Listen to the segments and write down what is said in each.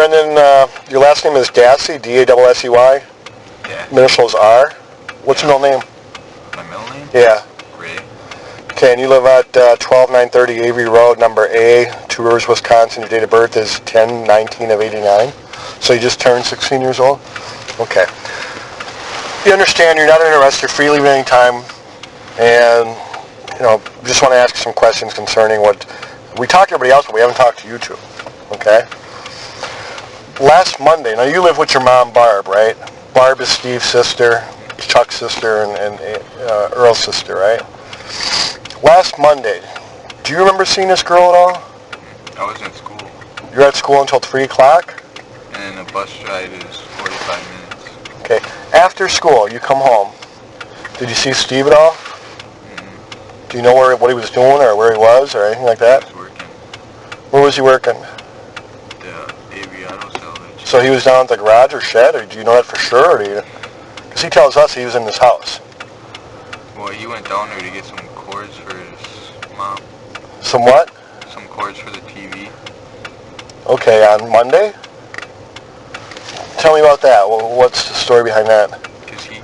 Brendan, your last name is Dassey, D-A-S-S-E-Y. Yeah. Middle initials R. What's your middle name? My middle name? Yeah. Ray. Okay, and you live at 12930 Avery Road, number A, Two Rivers, Wisconsin. Your date of birth is 10/19 of 89. So you just turned 16 years old? Okay. You understand you're not under arrest. You're free to leave at any time. And, just want to ask you some questions concerning what... We talked to everybody else, but we haven't talked to you two. Okay? Last Monday, now you live with your mom, Barb, right? Barb is Steve's sister, Chuck's sister, and Earl's sister, right? Last Monday, do you remember seeing this girl at all? I was at school. You're at school until 3 o'clock? And the bus ride is 45 minutes. Okay. After school, you come home. Did you see Steve at all? Mm-hmm. Do you know what he was doing or where he was or anything like that? He was working. Where was he working? The Avery auto salvage. So he was down at the garage or shed, or do you know that for sure? Because he tells us he was in this house. Well, he went down there to get some cords for his mom. Some what? Some cords for the TV. Okay, on Monday? Tell me about that. What's the story behind that? Because he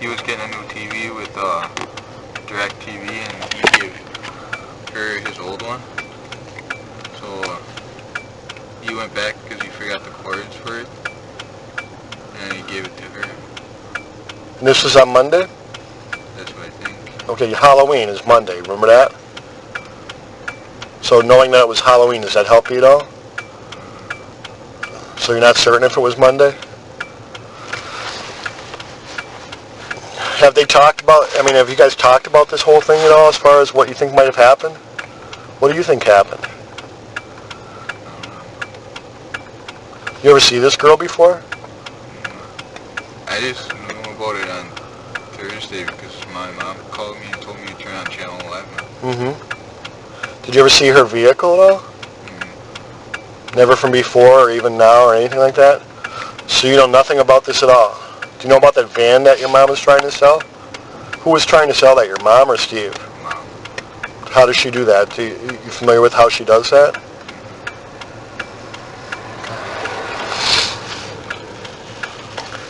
was getting a new TV with Direct TV, and he gave her his old one. So he went back because he forgot the cords for it, and he gave it to her. And this was on Monday? That's what I think. Okay, Halloween is Monday. Remember that? So knowing that it was Halloween, does that help you at all? So you're not certain if it was Monday? Have you guys talked about this whole thing at all as far as what you think might have happened? What do you think happened? You ever see this girl before? I just knew about it on Thursday because my mom called me and told me to turn on channel 11. Mm-hmm. Did you ever see her vehicle at all? Mm-hmm. Never from before or even now or anything like that? So you know nothing about this at all? Do you know about that van that your mom was trying to sell? Who was trying to sell that, your mom or Steve? Mom. How does she do that? You familiar with how she does that?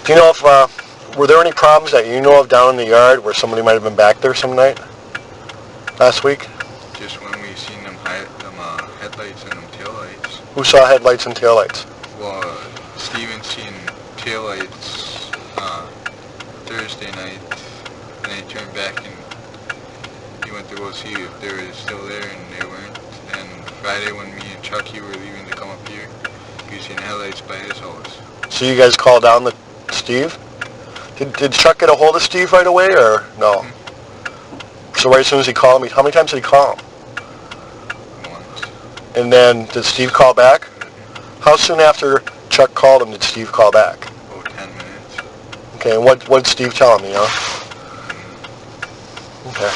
Do you know if, were there any problems that you know of down in the yard where somebody might have been back there some night last week? Just when we seen them headlights and them taillights. Who saw headlights and taillights? Well, Steven seen taillights Thursday night, and he turned back and he went to go see if they were still there, and they weren't. And Friday when me and Chucky were leaving to come up here, we seen headlights by his house. So you guys called down to Steve? Did Chuck get a hold of Steve right away or no? Mm-hmm. So right as soon as he called me, how many times did he call him? Once. And then did Steve call back? How soon after Chuck called him did Steve call back? About 10 minutes. Okay, and what did Steve tell him, Okay.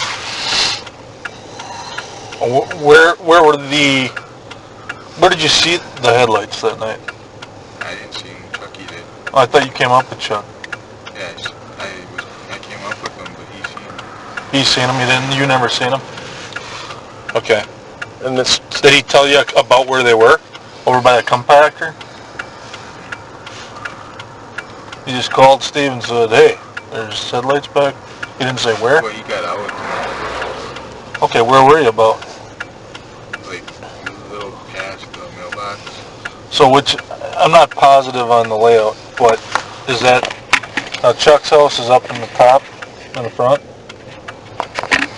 Where did you see the headlights that night? I didn't see him. Chucky did. Oh, I thought you came up with Chuck. Yeah, I came up with him, but he seen him. He seen him. You never seen him. Okay. And did he tell you about where they were? Over by the compactor? He just called Steve and said, "Hey, there's headlights back." He didn't say where. Well, he got out with him. Okay, where were you about? Like a little past the mailbox. So I'm not positive on the layout, but is that Chuck's house is up in the top, in the front,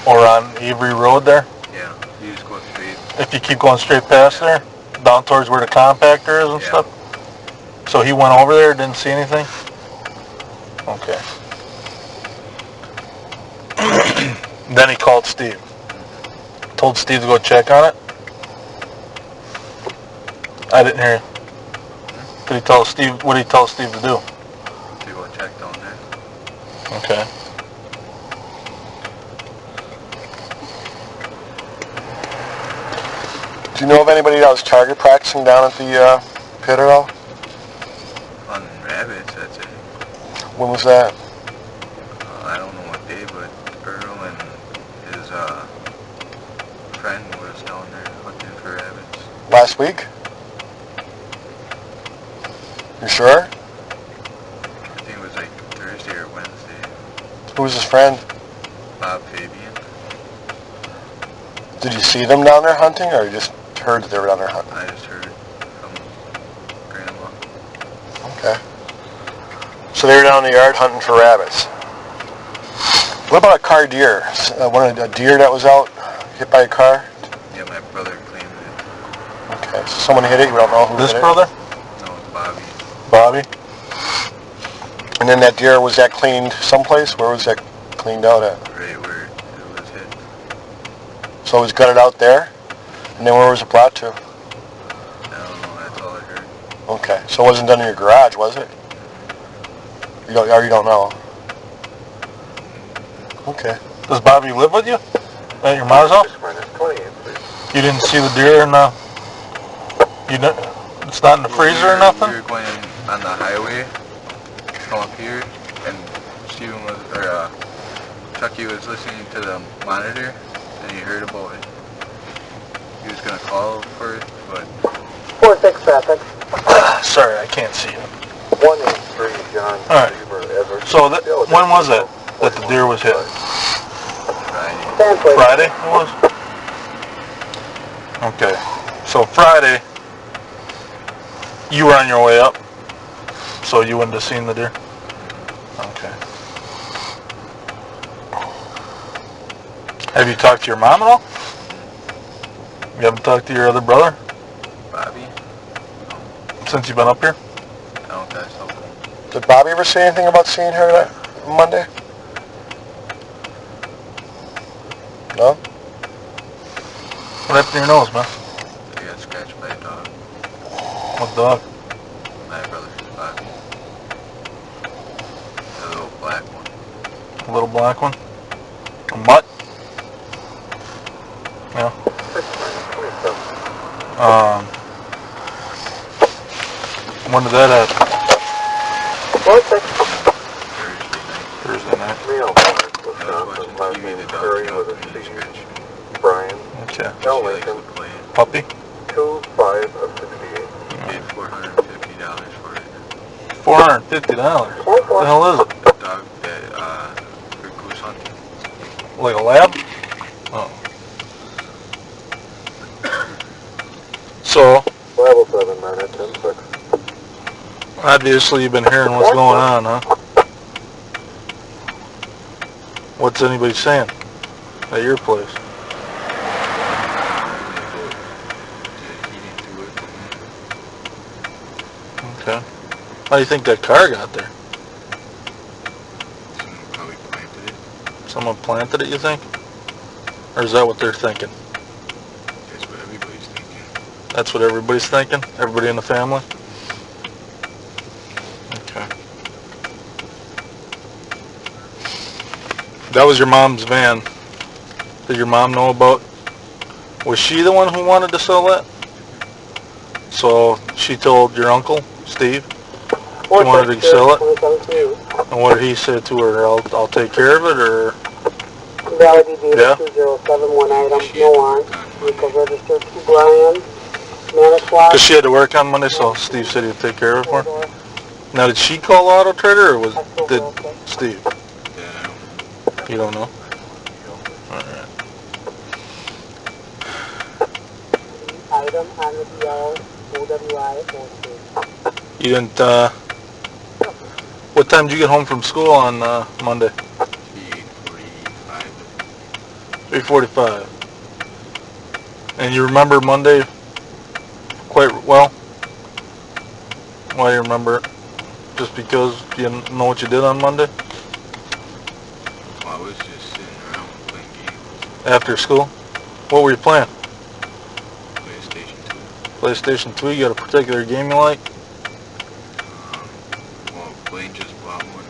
or on Avery Road there? Yeah, you just go straight. If you keep going straight past there, down towards where the compactor is and stuff. So he went over there, didn't see anything. Okay. Then he called Steve. Told Steve to go check on it. I didn't hear you. What did he tell Steve to do? To go check down there. Okay. Do you know of anybody that was target practicing down at the pit at all? On rabbits, that's it. When was that? I don't know what day, but Earl and his friend was down there looking for rabbits. Last week? You sure? I think it was like Thursday or Wednesday. Who was his friend? Bob Fabian. Did you see them down there hunting, or you just heard that they were down there hunting? I just heard from Grandma. Okay. So they were down in the yard hunting for rabbits. What about a car deer? A deer that was out hit by a car? Yeah, my brother claimed it. Okay, so someone hit it, you don't know who This hit brother? No, it's Bobby. Bobby? And then that deer, was that cleaned someplace? Where was that cleaned out at? Right where it was hit. So it was gutted out there? And then where was it brought to? I don't know, that's all I heard. Okay, so it wasn't done in your garage, was it? You don't know? Okay. Does Bobby live with you? At your mom's house? You didn't see the deer in the... You didn't... It's not in the freezer or nothing? We were going on the highway, come up here, and Steven was, or Chucky was listening to the monitor, and he heard about it. He was gonna call for it, but... 4-6 traffic. Sorry, I can't see it. 183 John. Alright. So when was it that the deer was hit? Friday. Friday it was? Okay. So Friday, you were on your way up, so you wouldn't have seen the deer? Okay. Have you talked to your mom at all? You haven't talked to your other brother Bobby? since you've been up here? I don't think so. Did Bobby ever say anything about seeing her that Monday? No? What happened to your nose, man? I got scratched by a dog. What dog? My brother's Bobby. The little black one. A little black one? A mutt? Yeah. When did that happen? Thursday night. Meal Park, Wisconsin, last name Curry with a C. Brian, Okay. L. Lincoln, Puppy? 2-5 of 68. He paid $450 for it. $450. What the hell is it? Dog that, for goose hunting. Like a lab? Oh. So, Level 7, Marinette, 10-6. obviously you've been hearing what's going on, huh? What's anybody saying at your place? Okay. How do you think that car got there? Someone probably planted it. Someone planted it, you think? Or is that what they're thinking? That's what everybody's thinking. That's what everybody's thinking? Everybody in the family? Okay. That was your mom's van. Did your mom know about... Was she the one who wanted to sell that? So she told your uncle, Steve, he wanted to sell it? And what did he say to her? I'll take care of it, or... Validity Yeah. data 2071 item, no on. Vehicle registered to Brian. Manitowoc. Because she had to work on Monday, so Steve said he'd take care of it for her. Now, did she call Auto Trader, or did Steve? Yeah, You don't know? Alright. Item on the DL, OWI, OC. You didn't, what time did you get home from school on, Monday? 8:45. 3:45. And you remember Monday quite well? Why do you remember it? Just because you didn't know what you did on Monday? Well, I was just sitting around playing games. After school? What were you playing? PlayStation 2. PlayStation 2? You got a particular game you like? Well, Blaine just bought one,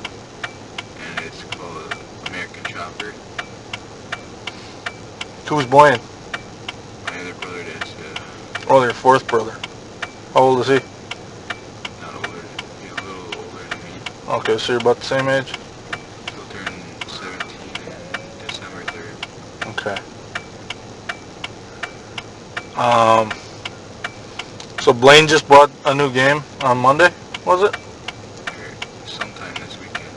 and it's called American Chopper. Who's Blaine? My other brother that's Oh, your fourth brother. How old is he? not older, he's a little older than me. Okay, so you're about the same age? He'll turn 17 on December 3rd. Okay. So Blaine just bought a new game on Monday was it? Or sometime this weekend.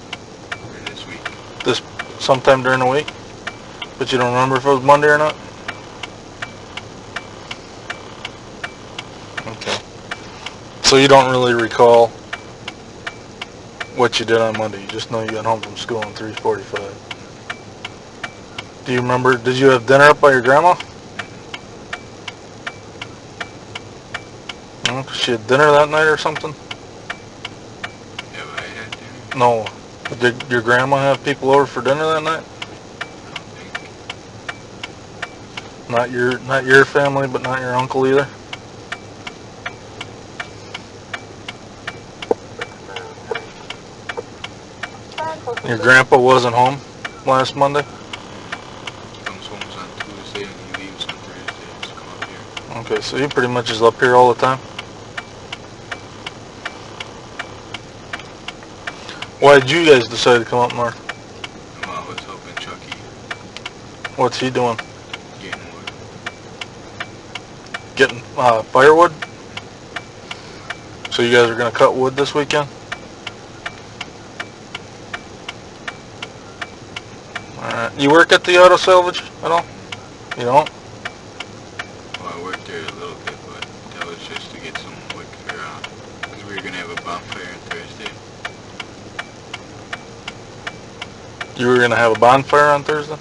Or this week. This sometime during the week? But you don't remember if it was Monday or not? Okay. So you don't really recall what you did on Monday. You just know you got home from school at 3:45. Do you remember, did you have dinner up by your grandma? No, 'cause she had dinner that night or something? Yeah, but I had dinner. No. Did your grandma have people over for dinner that night? I don't think. Not your family, but not your uncle either? Your grandpa wasn't home last Monday? He comes home on Tuesday and he leaves on Thursday to come up here. Okay, so he pretty much is up here all the time? Why did you guys decide to come up north? Well, I was helping Chucky What's he doing? getting wood. Getting firewood? So you guys are going to cut wood this weekend? Alright. You work at the auto salvage at all? You don't? Well, I worked there a little bit, but that was just to get some wood for, because we were going to have a bonfire on Thursday. You were going to have a bonfire on Thursday?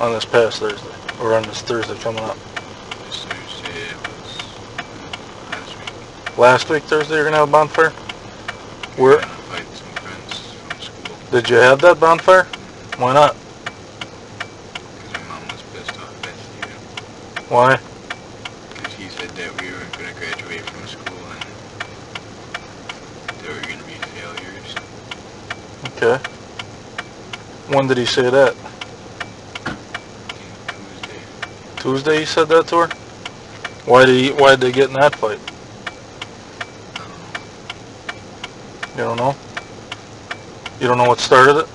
On this past Thursday? Or on this Thursday coming up? This Thursday, it was last week. Last week Thursday you're going to have a bonfire? We were Where? going to invite some friends from school, Did you have that bonfire? Why not? because my mom was pissed off at Steven. Why? Because he said that we weren't going to graduate from school and there were going to be failures. Okay. When did he say that? I think Tuesday. Tuesday he said that to her? Why did they get in that fight? You don't know? You don't know what started it?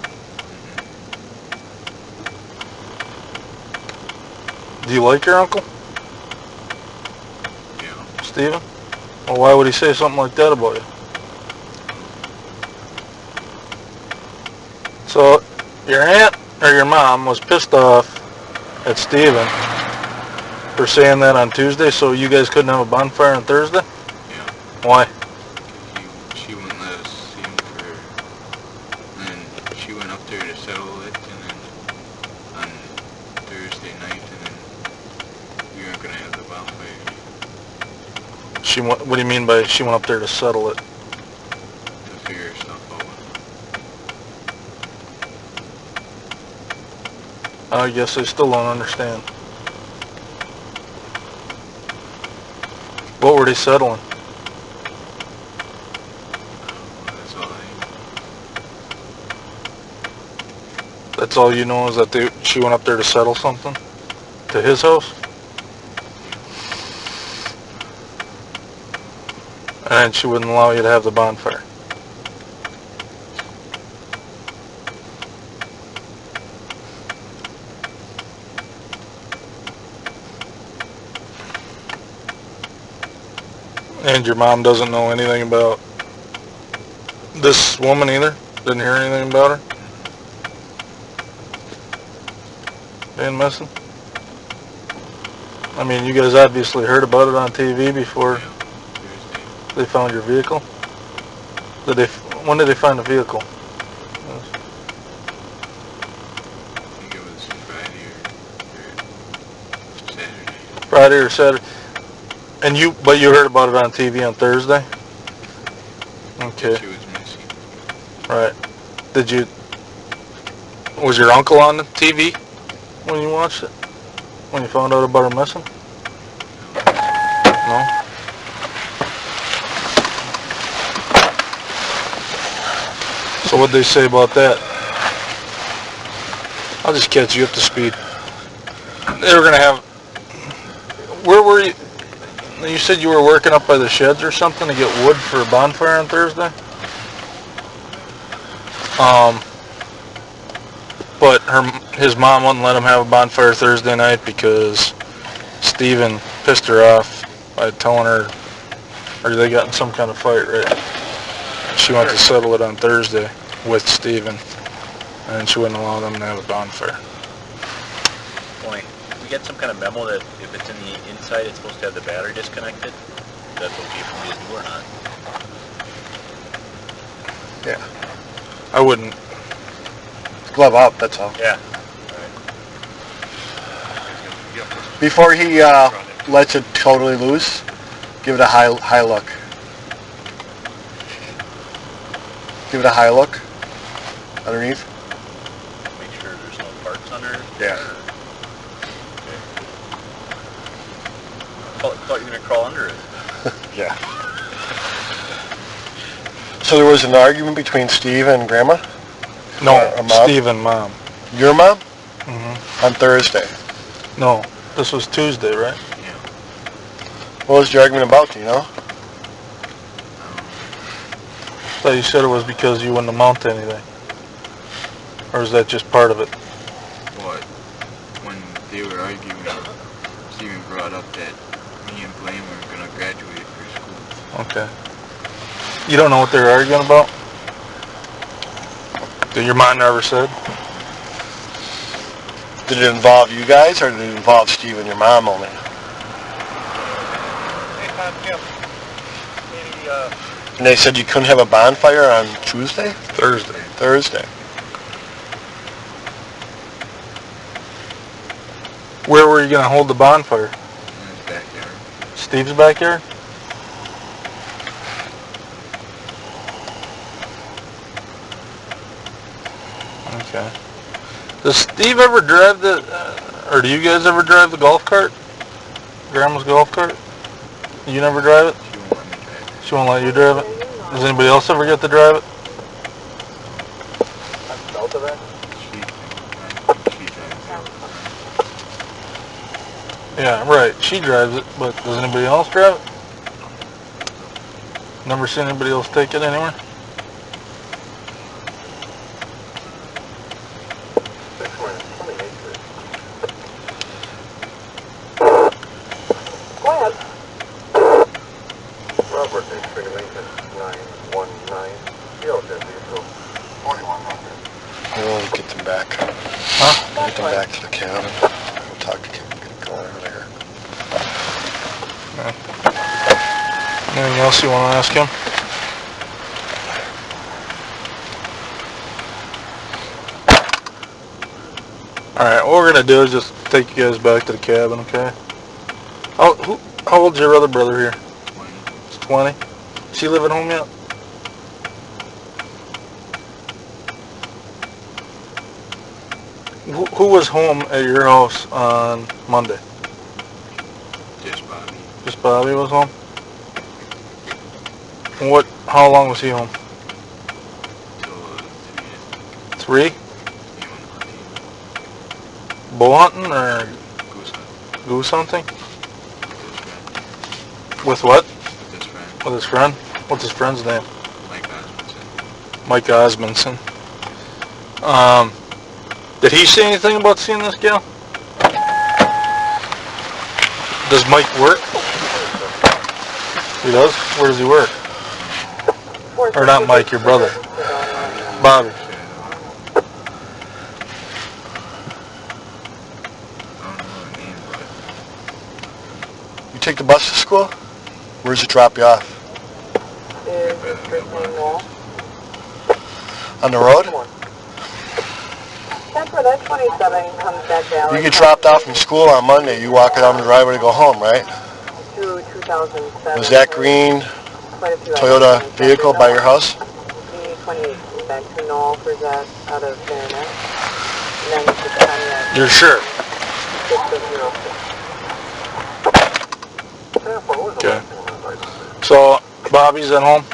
Do you like your uncle, Yeah. Steven? Well, why would he say something like that about you? So, your aunt or your mom was pissed off at Steven for saying that on Tuesday, so you guys couldn't have a bonfire on Thursday? Yeah. Why? She wouldn't let us see him for, and she went up there to settle it, and then on Thursday night, and then we weren't going to have the bonfire. What do you mean by she went up there to settle it? To figure stuff out. I guess I still don't understand. What were they settling? That's all I know. That's all you know is that she went up there to settle something? To his house? And she wouldn't allow you to have the bonfire. And your mom doesn't know anything about this woman either? Didn't hear anything about her? Being missing? I mean, you guys obviously heard about it on TV before Yeah. Thursday. they found your vehicle? When did they find the vehicle? I think it was Friday or Saturday. Friday or Saturday? But you heard about it on TV on Thursday? Okay, She was missing. right. Was your uncle on the TV when you watched it? When you found out about her missing? No? So what'd they say about that? I'll just catch you up to speed. They were gonna have... Where were you? You said you were working up by the sheds or something to get wood for a bonfire on Thursday? But his mom wouldn't let him have a bonfire Thursday night because Steven pissed her off by telling her, Or they got in some kind of fight, right? She went to settle it on Thursday with Steven, and she wouldn't allow them to have a bonfire. Point. We get some kind of memo that if it's in the inside, it's supposed to have the battery disconnected. That's okay for me to do or not? Yeah. I wouldn't. Glove up, that's all. Yeah. Before he lets it totally loose, give it a high look. Give it a high look underneath. Make sure there's no parts under it. Yeah. I thought you were going to crawl under it. Yeah. So there was an argument between Steve and Grandma? No, Or Mom? Steve and Mom. Your mom? Mm-hmm. On Thursday. No, this was Tuesday, right? Yeah. What was the argument about, do you know? I thought you said it was because you wouldn't amount to anything. Or is that just part of it? What? When they were arguing, Steven brought up that me and Blaine were going to graduate for school. Okay. You don't know what they were arguing about? Your mom never said? Did it involve you guys, or did it involve Steve and your mom only? And they said you couldn't have a bonfire on Tuesday? Thursday. Where were you going to hold the bonfire? In his backyard. Steve's backyard? Okay. Does Steve ever drive the, or do you guys ever drive the golf cart? Grandma's golf cart? You never drive it? She won't let me drive it. She won't let you drive it? Does anybody else ever get to drive it? She drives it. Yeah, right. She drives it, but does anybody else drive it? Never seen anybody else take it anywhere? Go ahead. Robert X-ray Lincoln 919, CLW 4100. We'll get them back. Huh? Get them back to the cabin. We'll talk to Kim and get it going over there. Anything else you want to ask him? Alright, what we're going to do is just take you guys back to the cabin, okay? How old's your other brother here? 20. He's 20? Is he living home yet? Who was home at your house on Monday? Just Bobby. Just Bobby was home? And how long was he home? Till 3? He went hunting. Bow hunting or Goose hunt. goose hunting? With his friend. With what? With his friend. With his friend? What's his friend's name? Mike Osmondson. Mike Osmondson. Did he say anything about seeing this gal? Does Mike work? He does? Where does he work? Or not Mike, your brother. Bobby. I don't know her name, but You take the bus to school? Where does it drop you off? Is your first name Wall? On the road? That's where that 27 comes back down. You get dropped off from school on Monday, you walk down the driveway to go home, right? To 2007. Was that green Quite a few Toyota accidents. vehicle by your house? B28 back to Knoll for that out of Marinette. And then you took the Pontiac You're sure? 6006. Okay. So, Bobby's at home?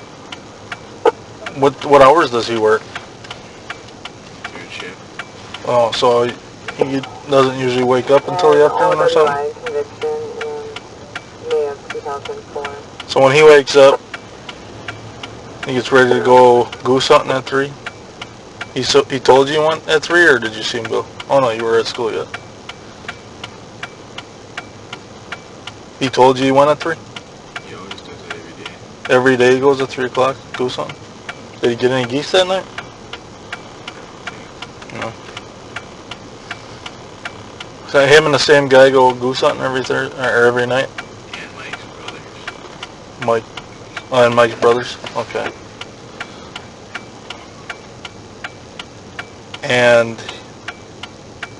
What hours does he work? third shift. Oh, so he doesn't usually wake up until the afternoon or something? Conviction in May of 2004. So when he wakes up, he gets ready to go goose hunting at 3? He told you went at 3, or did you see him go? Oh no, you were at school yet. He told you went at 3? He always does it every day. Every day he goes at 3 o'clock, goose hunting? Did he get any geese that night? No. So him and the same guy go goose hunting every night? And Mike's brothers. Mike. Oh, and Mike's brothers? Okay. And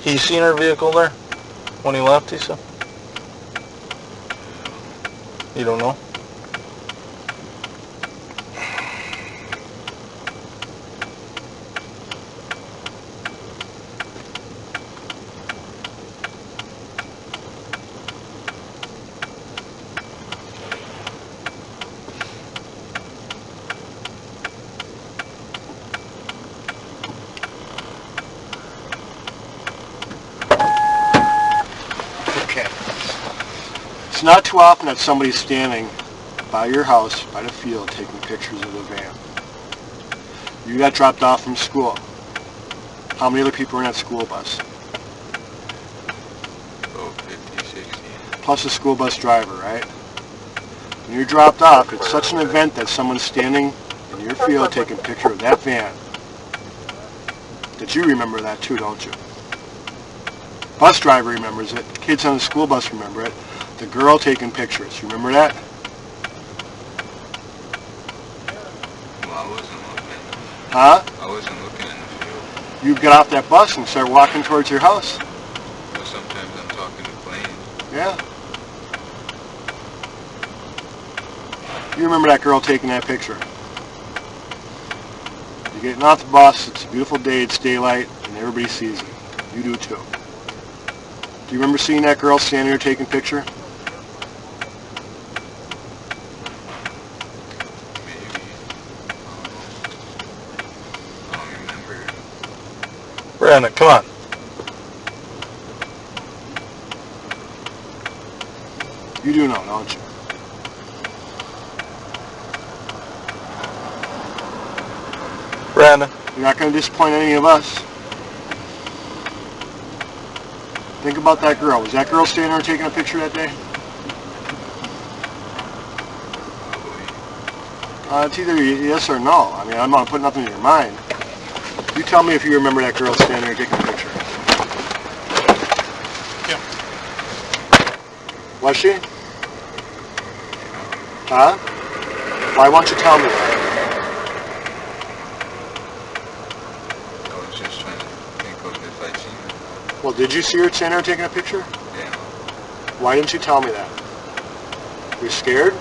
he seen her vehicle there when he left, he said? You don't know? Okay. It's not too often that somebody's standing by your house, by the field, taking pictures of the van. You got dropped off from school. How many other people were in that school bus? Oh, 50, 60. Plus a school bus driver, right? When you're dropped off, it's such an event that someone's standing in your field taking a picture of that van that you remember that too, don't you? Bus driver remembers it. Kids on the school bus remember it. The girl taking pictures, you remember that? Well, I wasn't looking. Huh? I wasn't looking in the field. You get off that bus and start walking towards your house. But sometimes I'm talking to planes. Yeah. You remember that girl taking that picture. You're getting off the bus, it's a beautiful day, it's daylight, and everybody sees it. You do too. Do you remember seeing that girl standing there taking a picture? Maybe. I don't remember. Brandon, come on. You do know, don't you? Brandon. You're not going to disappoint any of us. Think about that girl. Was that girl standing there taking a picture that day? It's either yes or no. I mean, I'm not putting nothing in your mind. You tell me if you remember that girl standing there taking a picture. Yeah. Was she? Huh? Why won't you tell me that? I was just trying to think of if I'd seen her. Well, did you see her standing there taking a picture? Yeah. Why didn't you tell me that? You're scared?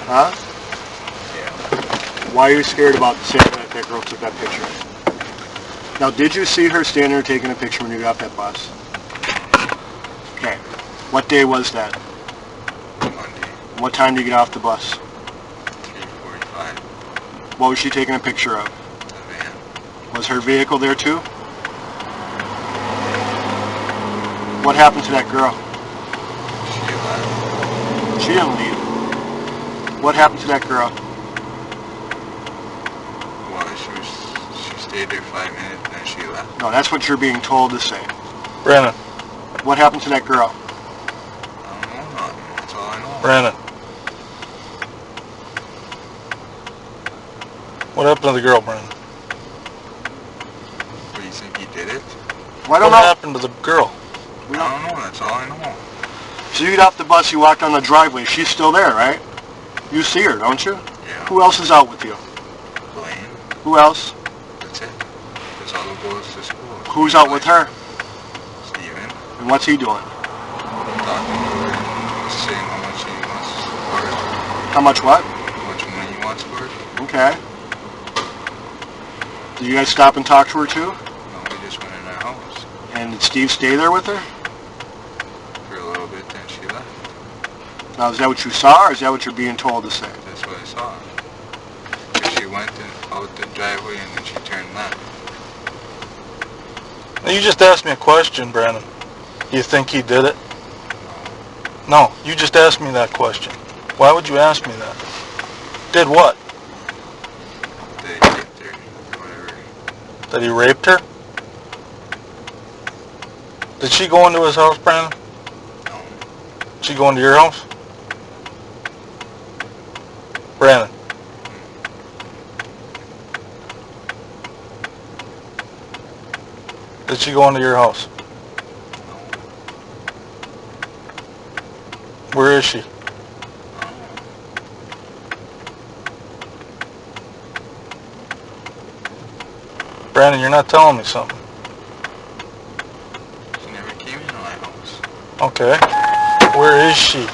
Huh? Yeah. Why are you scared about saying that girl took that picture? Now, did you see her standing there taking a picture when you got off that bus? Okay. What day was that? Monday, What time did you get off the bus? 3:45. What was she taking a picture of? The van. Was her vehicle there too? What happened to that girl? She left. She didn't leave. What happened to that girl? Well, she stayed there 5 minutes and then she left. No, that's what you're being told to say. Brandon. What happened to that girl? I don't know nothing. That's all I know. Brandon. What happened to the girl, Brandon? What, do you think he did it? Well, I don't What know. happened to the girl? We I don't- don't know. That's all I know. So you get off the bus, you walk down the driveway. She's still there, right? You see her, don't you? Yeah. Who else is out with you? Blaine. Who else? That's it. That's all who goes to school. Who's out with her? Steven. And what's he doing? Talking to her. Saying how much he wants for it. How much what? How much money he wants for it. Okay. Did you guys stop and talk to her too? No, we just went in our house And did Steve stay there with her? for a little bit, then she left. Now, is that what you saw, or is that what you're being told to say? That's what I saw. 'Cause she went out the driveway and then she turned left. Now, you just asked me a question, Brandon. You think he did it? No, you just asked me that question. Why would you ask me that? Did what? They hit her, whatever. That he raped her? Did she go into his house, Brandon? No, Did she go into your house? Brandon. Did she go into your house? Where is she? Brandon, you're not telling me something. She never came into my house. Okay. Where is she?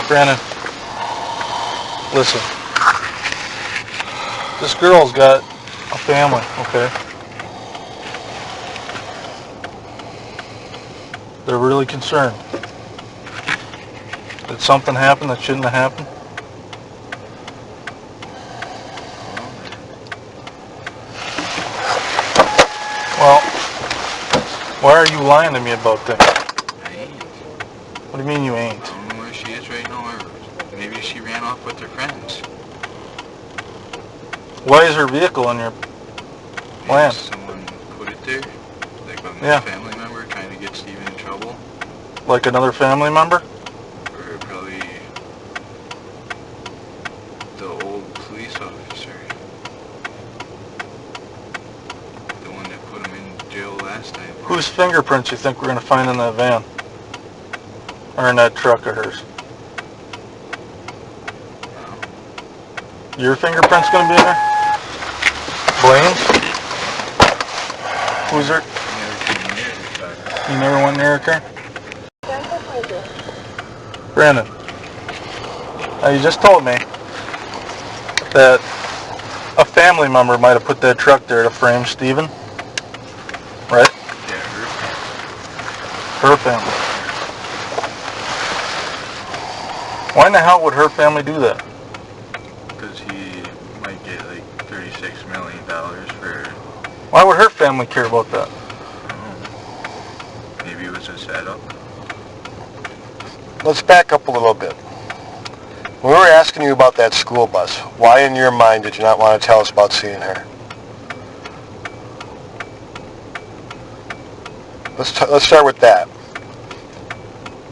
Brandon, listen. This girl's got a family, okay? They're really concerned. Did something happen that shouldn't have happened? Well, why are you lying to me about that? I ain't. What do you mean you ain't? I don't know where she is right now, or maybe she ran off with her friends. Why is her vehicle in your Maybe land? someone put it there, like a Yeah. family member trying to get Steven in trouble, Like another family member? or probably the old police officer, the one that put him in jail last time. Whose fingerprints you think we're going to find in that van? Or in that truck of hers? Your fingerprint's going to be in there? Blaine's? Who's her? You never went near her car? Brandon, now you just told me that a family member might have put that truck there to frame Steven, right? Yeah, Her family. Why in the hell would her family do that? because he might get like $36 million for, Why would her family care about that? maybe it was a setup. Let's back up a little bit. When we were asking you about that school bus, why in your mind did you not want to tell us about seeing her? Let's start with that.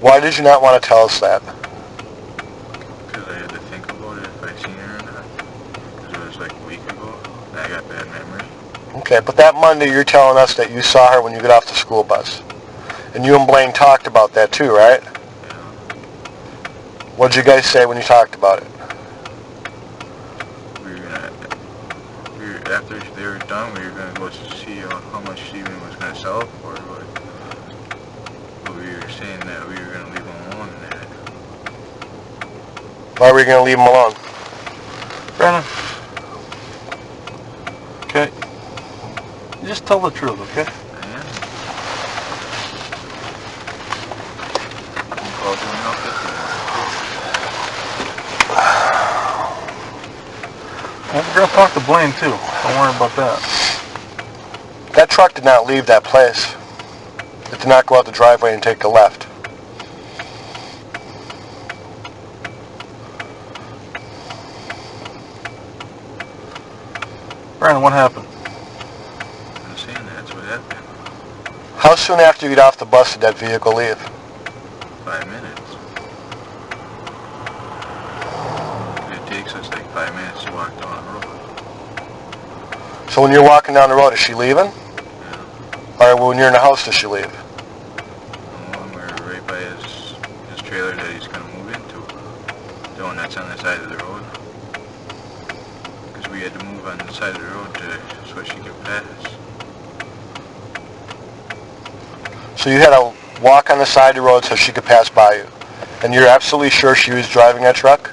Why did you not want to tell us that? Because I had to think about it if I seen her or not. Because it was like a week ago. And I got bad memory. Okay, but that Monday you're telling us that you saw her when you got off the school bus. And you and Blaine talked about that too, right? Yeah. What did you guys say when you talked about it? After they were done, we were going to go to see how much Steven was going to sell it for. But we were saying that we were going to leave him alone and that. Why were you going to leave him alone? Brandon? Okay. You just tell the truth, okay? I am. Phone calls going off this morning. Well, we're going to talk to Blaine too. Don't worry about that. That truck did not leave that place. It did not go out the driveway and take the left. Brandon, what happened? I'm saying that's what happened. How soon after you got off the bus did that vehicle leave? 5 minutes. It takes us like 5 minutes to walk down the road. So when you're walking down the road, is she leaving? Yeah. Or when you're in the house, does she leave? And we're right by his trailer that he's going to move into. The one that's on the side of the road. Because we had to move on the side of the road so she could pass. So you had to walk on the side of the road so she could pass by you. And you're absolutely sure she was driving that truck?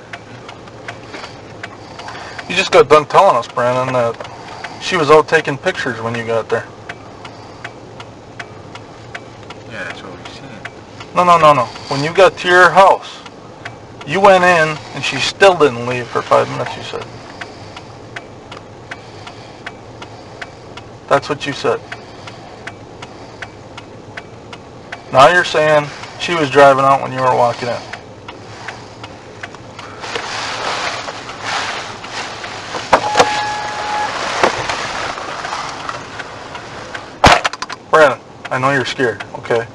You just got done telling us, Brandon, that she was out taking pictures when you got there. Yeah, that's what we seen. No. When you got to your house, you went in and she still didn't leave for 5 minutes, you said. That's what you said. Now you're saying she was driving out when you were walking in. Brandon, I know you're scared, okay?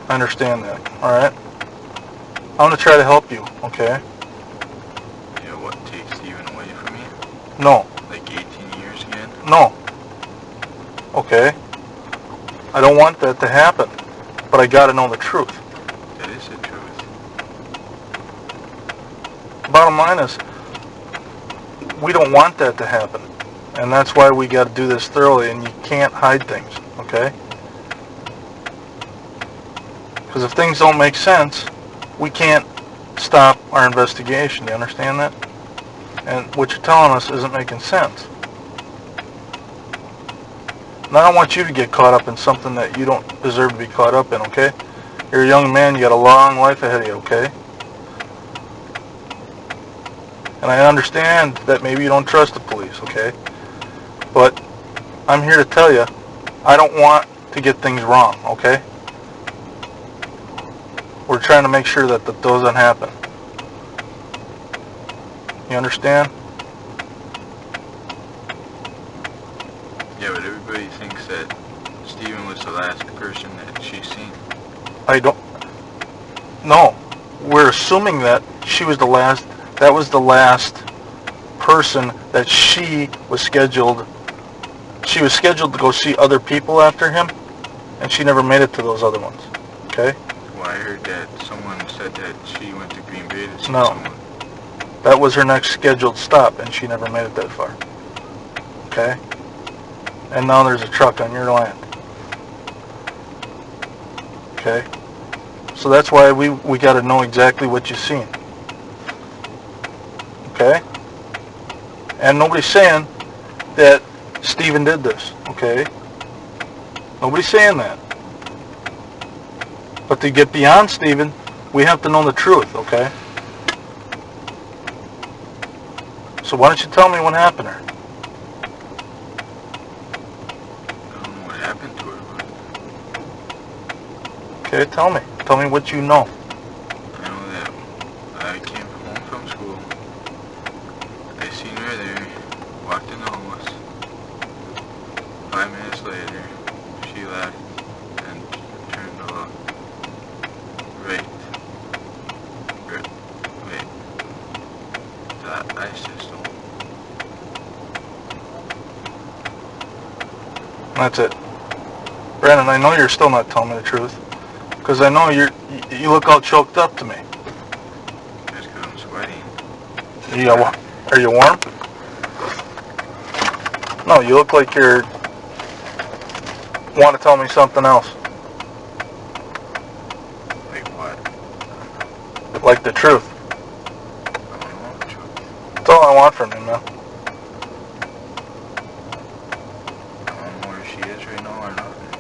I understand that, alright? I'm gonna try to help you, okay? Yeah, what, take Steven away from me? No. Like 18 years again? No. Okay? I don't want that to happen, but I gotta know the truth. That is the truth. Bottom line is, we don't want that to happen, and that's why we gotta do this thoroughly, and you can't hide things, okay? Because if things don't make sense, we can't stop our investigation. You understand that? And what you're telling us isn't making sense. And I don't want you to get caught up in something that you don't deserve to be caught up in, okay? You're a young man, you got a long life ahead of you, okay? And I understand that maybe you don't trust the police, okay? But I'm here to tell you, I don't want to get things wrong, okay? We're trying to make sure that that doesn't happen. You understand? Yeah, but everybody thinks that Steven was the last person that she's seen. I don't... No. We're assuming that she was the last... That was the last person that she was scheduled... She was scheduled to go see other people after him, and she never made it to those other ones. Okay? Well, I heard that someone said that she went to Green Bay to see No. someone. That was her next scheduled stop, and she never made it that far. Okay? And now there's a truck on your land. Okay? So that's why we got to know exactly what you've seen. Okay? And nobody's saying that Steven did this. Okay? Nobody's saying that. But to get beyond Steven, we have to know the truth, okay? So why don't you tell me what happened there? I don't know what happened to her, but Okay, tell me. Tell me what you know. I know that I came home from school. I seen her there, walked in the house. 5 minutes later, she left and turned to look right. Wait. The ice system. That's it. Brandon, I know you're still not telling me the truth. Because I know you look all choked up to me. Just 'cause I'm sweating. Are you warm? No, you look like you're... want to tell me something else. Like what? Like the truth. I don't know the truth. That's all I want from you, man. I don't know where she is right now or nothing.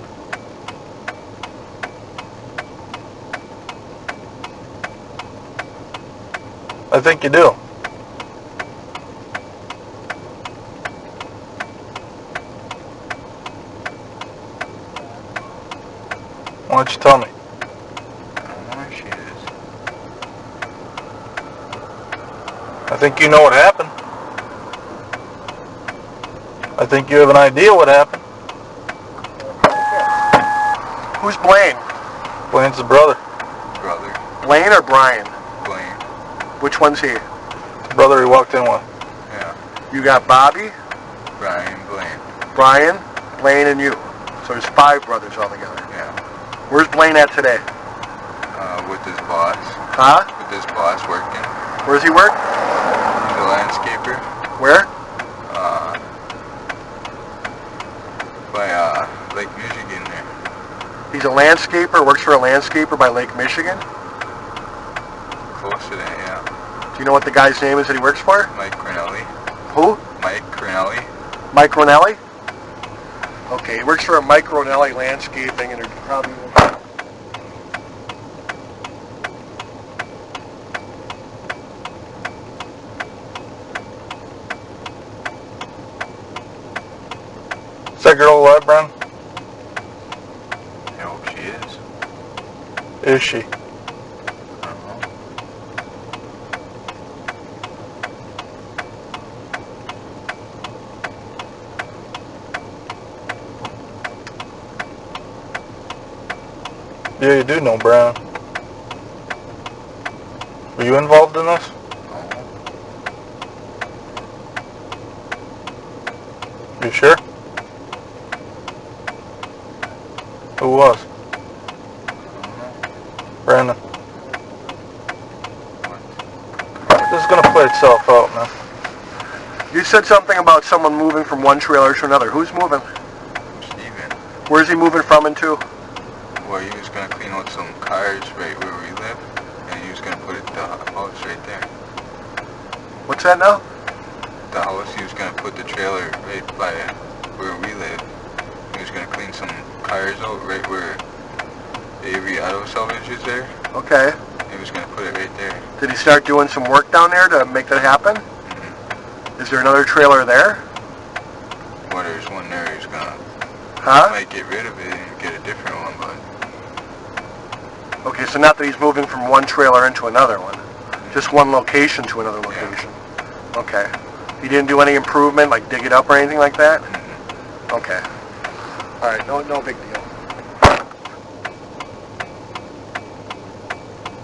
I think you do. Why don't you tell me? I don't know where she is. I think you know what happened. I think you have an idea what happened. Who's Blaine? Blaine's the brother. Brother. Blaine or Brian? Blaine. Which one's he? The brother he walked in with. Yeah. You got Bobby, Brian Blaine. Brian, Blaine, and you. So there's 5 brothers altogether. Yeah. Where's Blaine at today? With his boss. Huh? With his boss working. Where does he work? He's a landscaper. Where? By Lake Michigan there. He's a landscaper, works for a landscaper by Lake Michigan. Close to that, yeah. Do you know what the guy's name is that he works for? Mike Cornelli. Who? Mike Cornelli. Mike Ronelli? Okay, he works for a Mike Ronelli Landscaping, and they're probably... Is that girl alive, Brian? I hope she is. Is she? I don't know. Yeah, you do know, Brian. Were you involved in this? You sure? Who was? Brandon. This is gonna play itself out, man. You said something about someone moving from one trailer to another. Who's moving? Steven. Where's he moving from and to? Well, he was going to clean out some cars right where we live, and he was going to put it the house right there. What's that now? The house, he was going to put the trailer right by where we live. He was going to clean some cars out right where Avery Auto Salvage is there. Okay. He was going to put it right there. Did he start doing some work down there to make that happen? Mm-hmm. Is there another trailer there? Well, there's one there. He's going to might get rid of it and get a different one, but... Okay, so not that he's moving from one trailer into another one. Just one location to another location. Yeah. Okay. He didn't do any improvement, like dig it up or anything like that? Mm-hmm. Okay. All right, no big deal.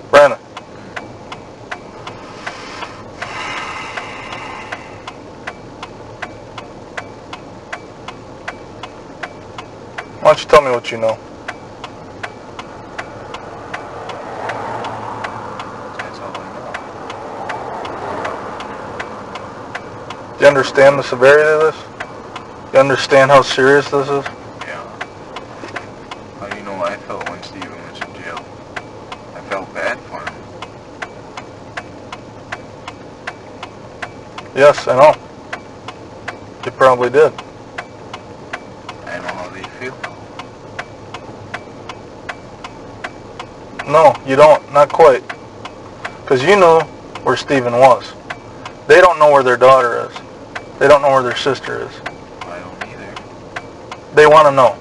Brandon. Why don't you tell me what you know? That's all I know. Do you understand the severity of this? You understand how serious this is? Yeah. How do you know I felt when Steven went to jail? I felt bad for him. Yes, I know. You probably did. I know how they feel. No, you don't. Not quite. Because you knew where Steven was. They don't know where their daughter is. They don't know where their sister is. I don't either. They want to know.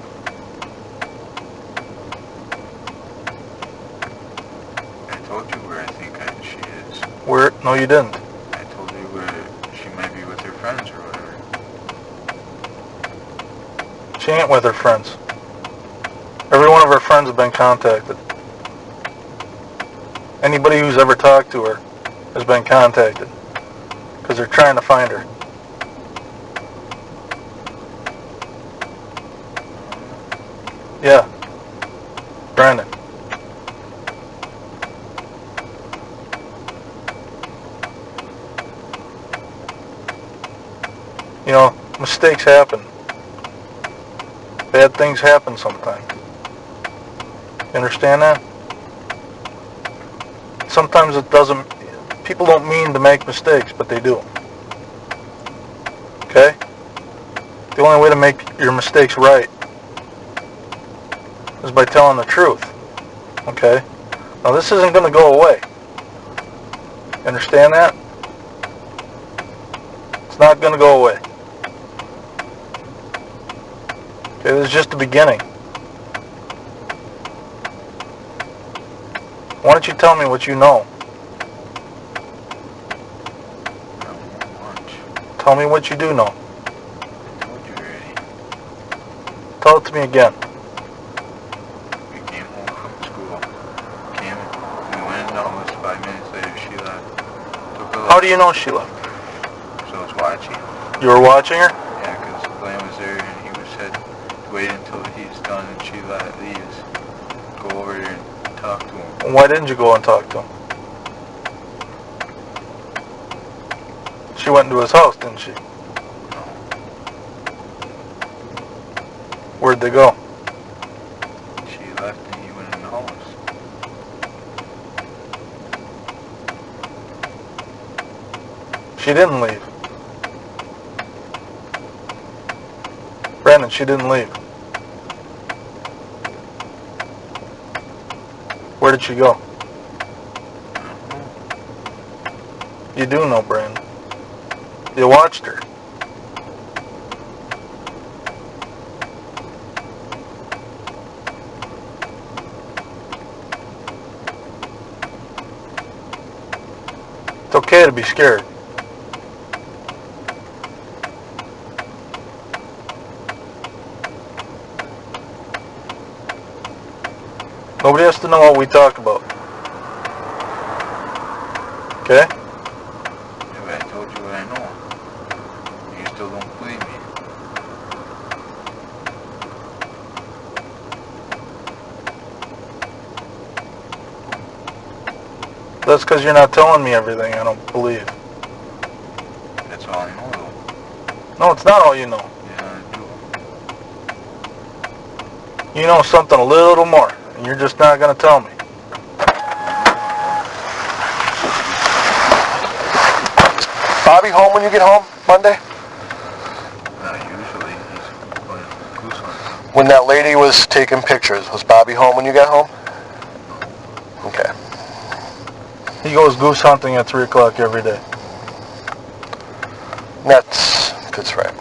I told you where I think she is. Where? No, you didn't. I told you where she might be with her friends or whatever. She ain't with her friends. Every one of her friends have been contacted. Anybody who's ever talked to her has been contacted. Because they're trying to find her. Yeah. Brandon. You know, mistakes happen. Bad things happen sometimes. You understand that? Sometimes it doesn't, people don't mean to make mistakes, but they do. Okay? The only way to make your mistakes right is by telling the truth. Okay? Now this isn't going to go away. You understand that? It's not going to go away. Okay, this is just the beginning. Why don't you tell me what you know? Not much. Tell me what you do know. I told you already. Tell it to me again. We came home from school. We went in the house 5 minutes later. She left. Took a How do you know she left? So I was watching. You were watching her? Yeah, because Glenn was there and he said to wait until he's done and she leaves. Go over there and talk to him. Why didn't you go and talk to him? She went into his house, didn't she? No. Where'd they go? She left and he went in the house. She didn't leave. Brandon, she didn't leave. Where did she go? You do know, Brandon. You watched her. It's okay to be scared. Nobody has to know what we talk about. Okay? Yeah, but I told you what I know. You still don't believe me. That's because you're not telling me everything I don't believe. That's all I know, though. No, it's not all you know. Yeah, I do. You know something a little more, and you're just not going to tell me. Bobby home when you get home Monday? Usually he's going goose hunting. When that lady was taking pictures, was Bobby home when you got home? Okay. He goes goose hunting at 3 o'clock every day. That's right.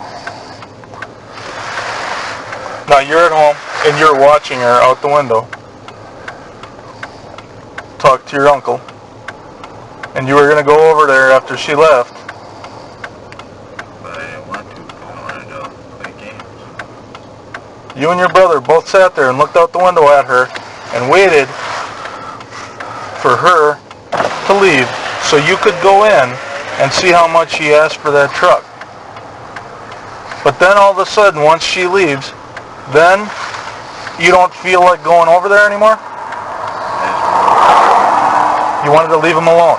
Now you're at home, and you're watching her out the window talk to your uncle, and you were going to go over there after she left. But I didn't want to because I wanted to play games. You and your brother both sat there and looked out the window at her and waited for her to leave so you could go in and see how much she asked for that truck. But then all of a sudden, once she leaves, then you don't feel like going over there anymore? You wanted to leave them alone.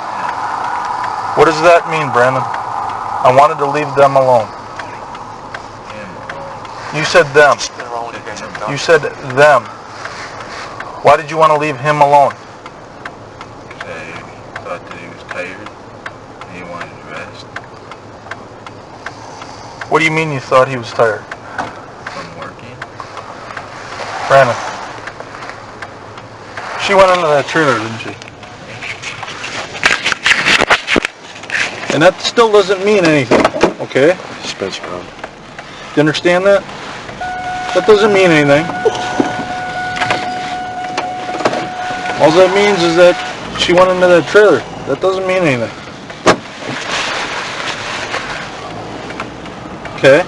What does that mean, Brandon? I wanted to leave them alone. You said them. You said them. Why did you want to leave him alone? Because I thought that he was tired and he wanted to rest What do you mean you thought he was tired? from working. Brandon. She went into that trailer, didn't she? And that still doesn't mean anything, okay? Spence gone. You understand that? That doesn't mean anything. All that means is that she went into that trailer. That doesn't mean anything. Okay?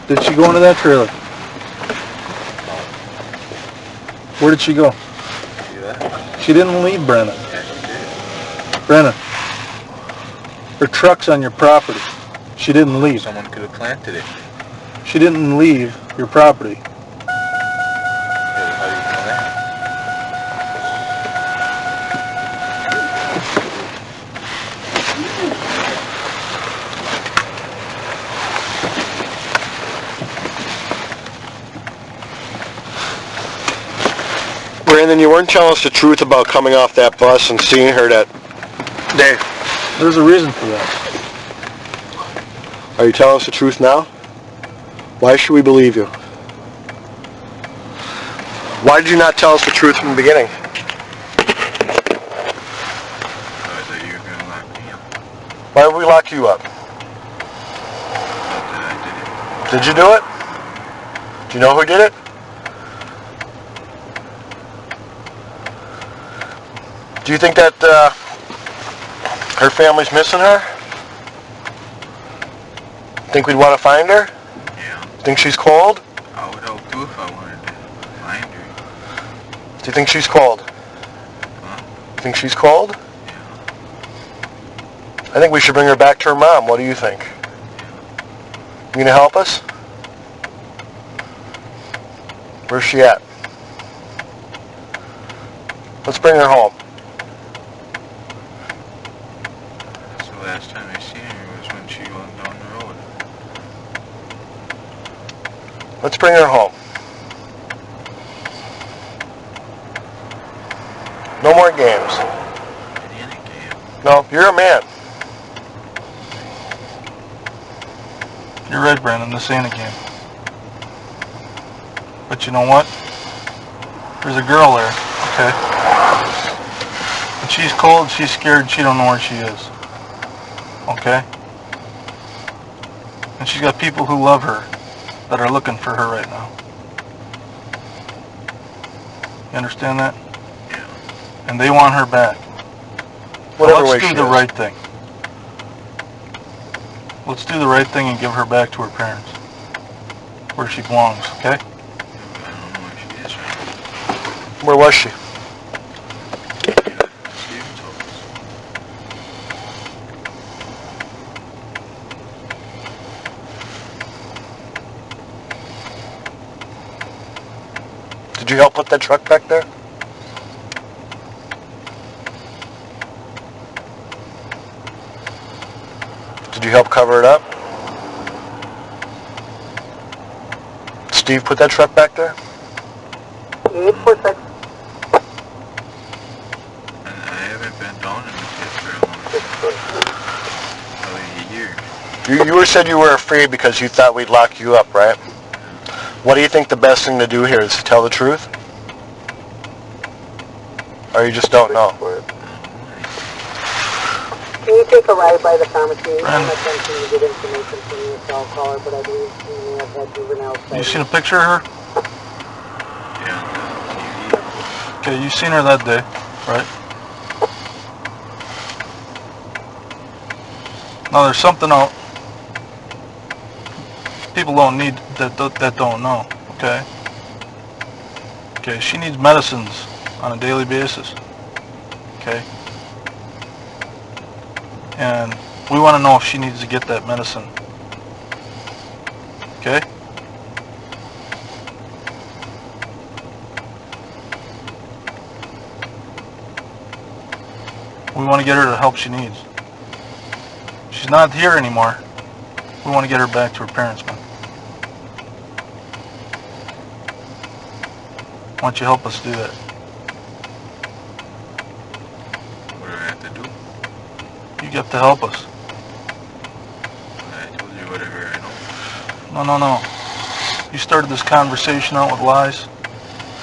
Did she go into that trailer? Where did she go? See that? She didn't leave, Brennan. Yeah, she did. Brennan. Her truck's on your property. She didn't leave. Someone could have planted it. She didn't leave your property. Yeah, how do you know that? Brandon, you weren't telling us the truth about coming off that bus and seeing her that day. There's a reason for that. Are you telling us the truth now? Why should we believe you? Why did you not tell us the truth from the beginning? I thought you were going to lock me up. Why would we lock you up? Not that I did it. Did you do it? Do you know who did it? Do you think that her family's missing her? Think we'd want to find her? Yeah. Think she's cold? I would help too if I wanted to find her. Do you think she's cold? Huh? Think she's cold? Yeah. I think we should bring her back to her mom. What do you think? You gonna help us? Where's she at? Let's bring her home. So last time I seen her was when she went down the road. Let's bring her home. No more games. It ain't a game. No, you're a man. You're right, Brandon. This ain't a game. But you know what? There's a girl there, okay? And she's cold, she's scared, she don't know where she is. Okay? And she's got people who love her that are looking for her right now. You understand that? Yeah. And they want her back. Whatever way Let's she do the is. right thing. Let's do the right thing and give her back to her parents. Where she belongs, okay? I don't know where she is right Where was she? Steven told us. Did you help put that truck back there? Did you help cover it up? Steve put that truck back there? 846. And I haven't been down in the pit for a long time. Probably a year. You were said you were afraid because you thought we'd lock you up, right? What do you think the best thing to do here is to tell the truth? Or you just don't know? Can you take a ride by the pharmacy? I'm Brandon. attempting to get information from your cell caller, but I believe you may have had juvenile You sighting. seen a picture of her? Yeah, on TV. Okay, you seen her that day, right? Now there's something out. People don't need that don't know. Okay. Okay, she needs medicines on a daily basis. Okay. And we want to know if she needs to get that medicine. Okay? We want to get her the help she needs. She's not here anymore. We want to get her back to her parents, man. Why don't you help us do that? What do I have to do? You have to help us. I told you whatever I know. No. You started this conversation out with lies.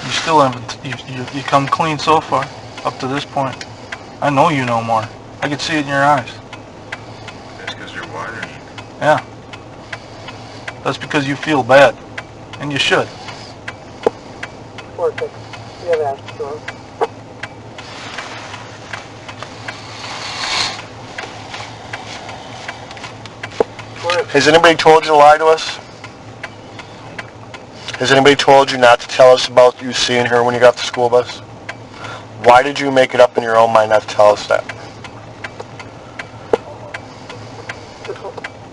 You still haven't, you come clean so far, up to this point. I know you know more. I can see it in your eyes. That's because you're watering. Yeah. That's because you feel bad. And you should. 46. You have asked for it. Has anybody told you to lie to us? Has anybody told you not to tell us about you seeing her when you got off the school bus? Why did you make it up in your own mind not to tell us that?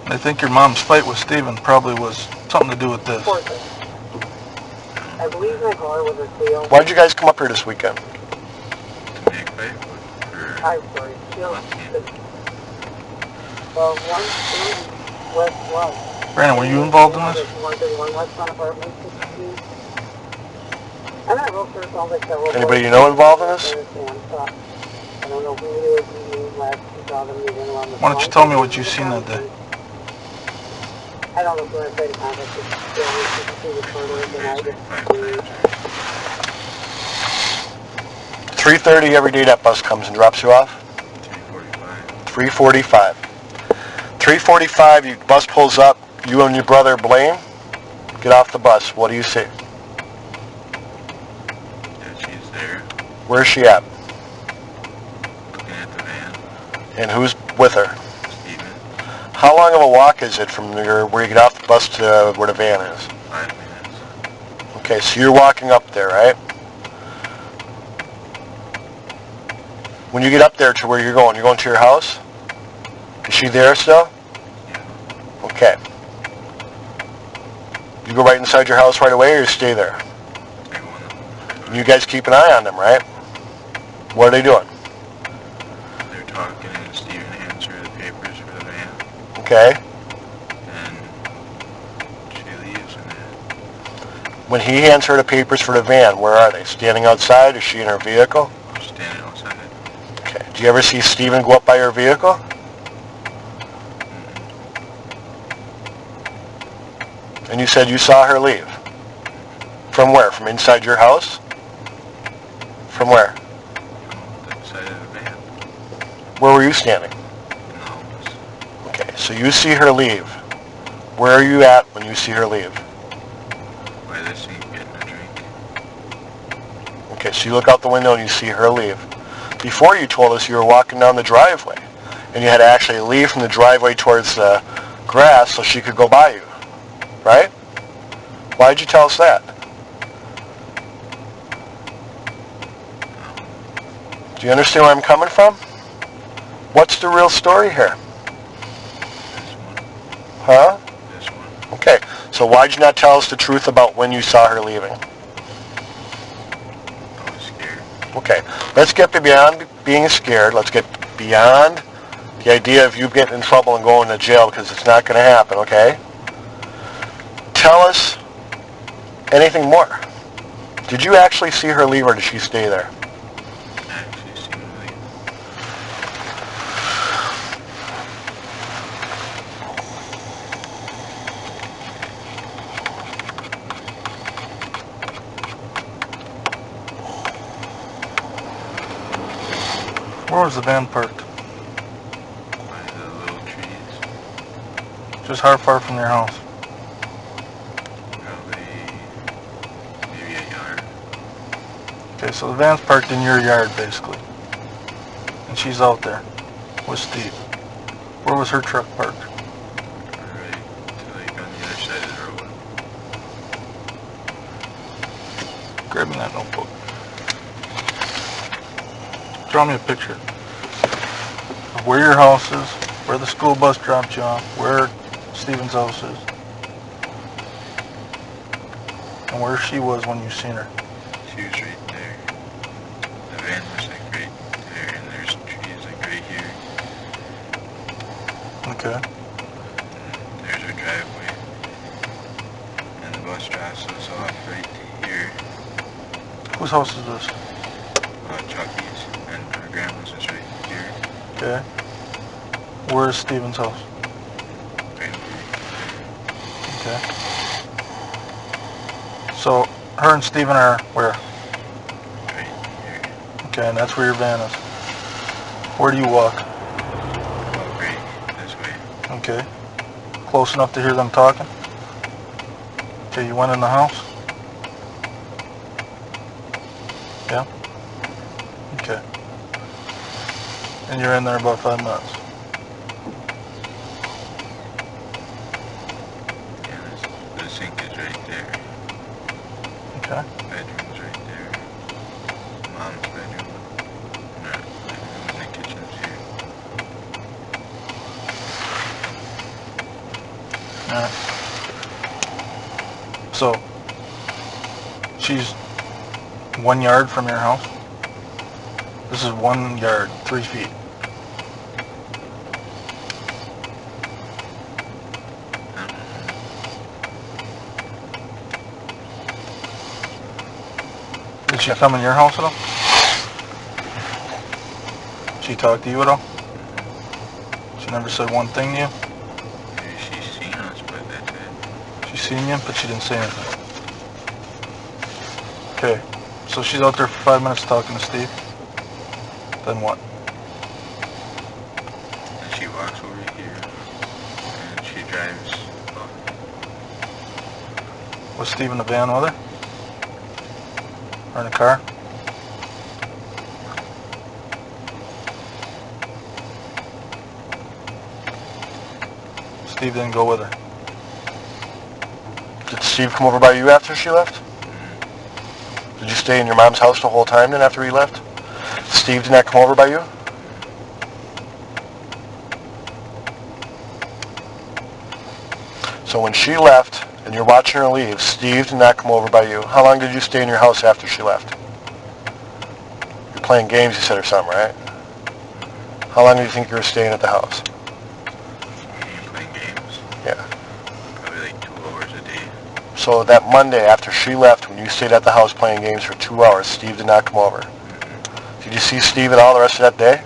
I think your mom's fight with Steven probably was something to do with this. 46. I believe my car was a sale. Why did you guys come up here this weekend? To make fight for I'm sorry. Well, 1 West 1. Brandon, were you involved in this? 131 West 1 apartment 16. I'm not real sure. It sounds like several. Anybody you know involved in this? I don't know who it is. You last saw them meeting around the Why don't you tell me what you seen that day? I don't know who I tried to contact. She was further than I did. 3:30 every day that bus comes and drops you off? 345. 3:45, your bus pulls up, you and your brother Blaine get off the bus. What do you see? Yeah, she's there. Where's she at? Looking at the van. And who's with her? Steven. How long of a walk is it from where you get off the bus to where the van is? 5 minutes. Okay, so you're walking up there, right? When you get up there to where you're going to your house? Is she there still? Yeah. Okay. You go right inside your house right away or you stay there? I go in the You guys keep an eye on them, right? What are they doing? They're talking and Steven hands her the papers for the van. Okay. And she leaves and then When he hands her the papers for the van, where are they? Standing outside? Is she in her vehicle? standing outside. Okay. Do you ever see Steven go up by her vehicle? And you said you saw her leave. From where? From inside your house? From where? The side of the van. Where were you standing? In the house. Okay, so you see her leave. Where are you at when you see her leave? By this thing getting a drink. Okay, so you look out the window and you see her leave. Before you told us you were walking down the driveway, and you had to actually leave from the driveway towards the grass so she could go by you, right? Why did you tell us that? Do you understand where I'm coming from? What's the real story here? This one. Huh? This one. Okay, so why'd you not tell us the truth about when you saw her leaving? I was scared. Okay, let's get beyond being scared. Let's get beyond the idea of you getting in trouble and going to jail, because it's not going to happen, okay? Tell us anything more. Did you actually see her leave, or did she stay there? I actually seen her leave. Where was the van parked? By the little trees. Just how far from your house? Probably maybe a yard. Okay, so the van's parked in your yard, basically. And she's out there with Steve. Where was her truck parked? Right to like on the other side of the road. Grab me that notebook. Draw me a picture of where your house is, where the school bus dropped you off, where Steven's house is, and where she was when you seen her. She was right there. The van was like right there, and there's trees like right here. Okay. And there's her driveway. And the bus drops us off right here. Whose house is this? Chucky's. And her grandma's is right here. Okay. Where's Steven's house? Right over Okay. So, her and Steven are where? right here. Okay, and that's where your van is. Where do you walk? Walk right this way. Okay. Close enough to hear them talking? Okay, you went in the house? Yeah? Okay. And you're in there about 5 minutes. Yeah, the sink is right there. Okay. Bedroom's right there. Mom's bedroom. Not bedroom, and the kitchen's here. Alright. So, she's 1 yard from your house? This is 1 yard, 3 feet. Did she come in your house at all? She talked to you at all? She never said one thing to you? Maybe she's seen us, but that's it. She seen you, but she didn't say anything. Okay, so she's out there for 5 minutes talking to Steve. Then what? And she walks over here, and she drives off. Was Steve in the van with her? Or in the car? Steve didn't go with her. Did Steve come over by you after she left? Did you stay in your mom's house the whole time then after he left? Steve did not come over by you? So when she left and you're watching her leave, Steve did not come over by you. How long did you stay in your house after she left? You're playing games, you said, or something, right? How long do you think you were staying at the house? Playing games. Yeah. Probably like 2 hours a day. So that Monday after she left, when you stayed at the house playing games for 2 hours, Steve did not come over. Did you see Steve at all the rest of that day?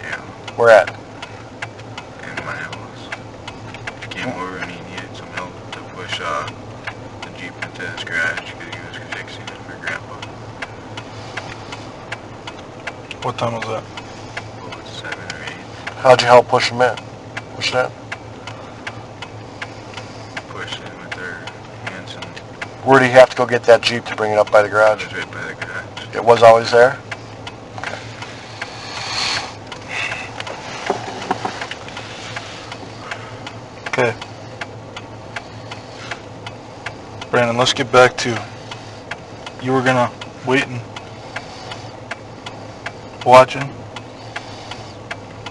Yeah. Where at? In my house. He came over and he needed some help to push the Jeep into his garage because he was fixing it for Grandpa. What time was that? About 7 or 8. How'd you help push him in? Push that? Pushed it with their hands and Where do you have to go get that Jeep to bring it up by the it garage? was right by the garage. It was always there? Okay. Brandon, let's get back to, you were gonna wait and watching,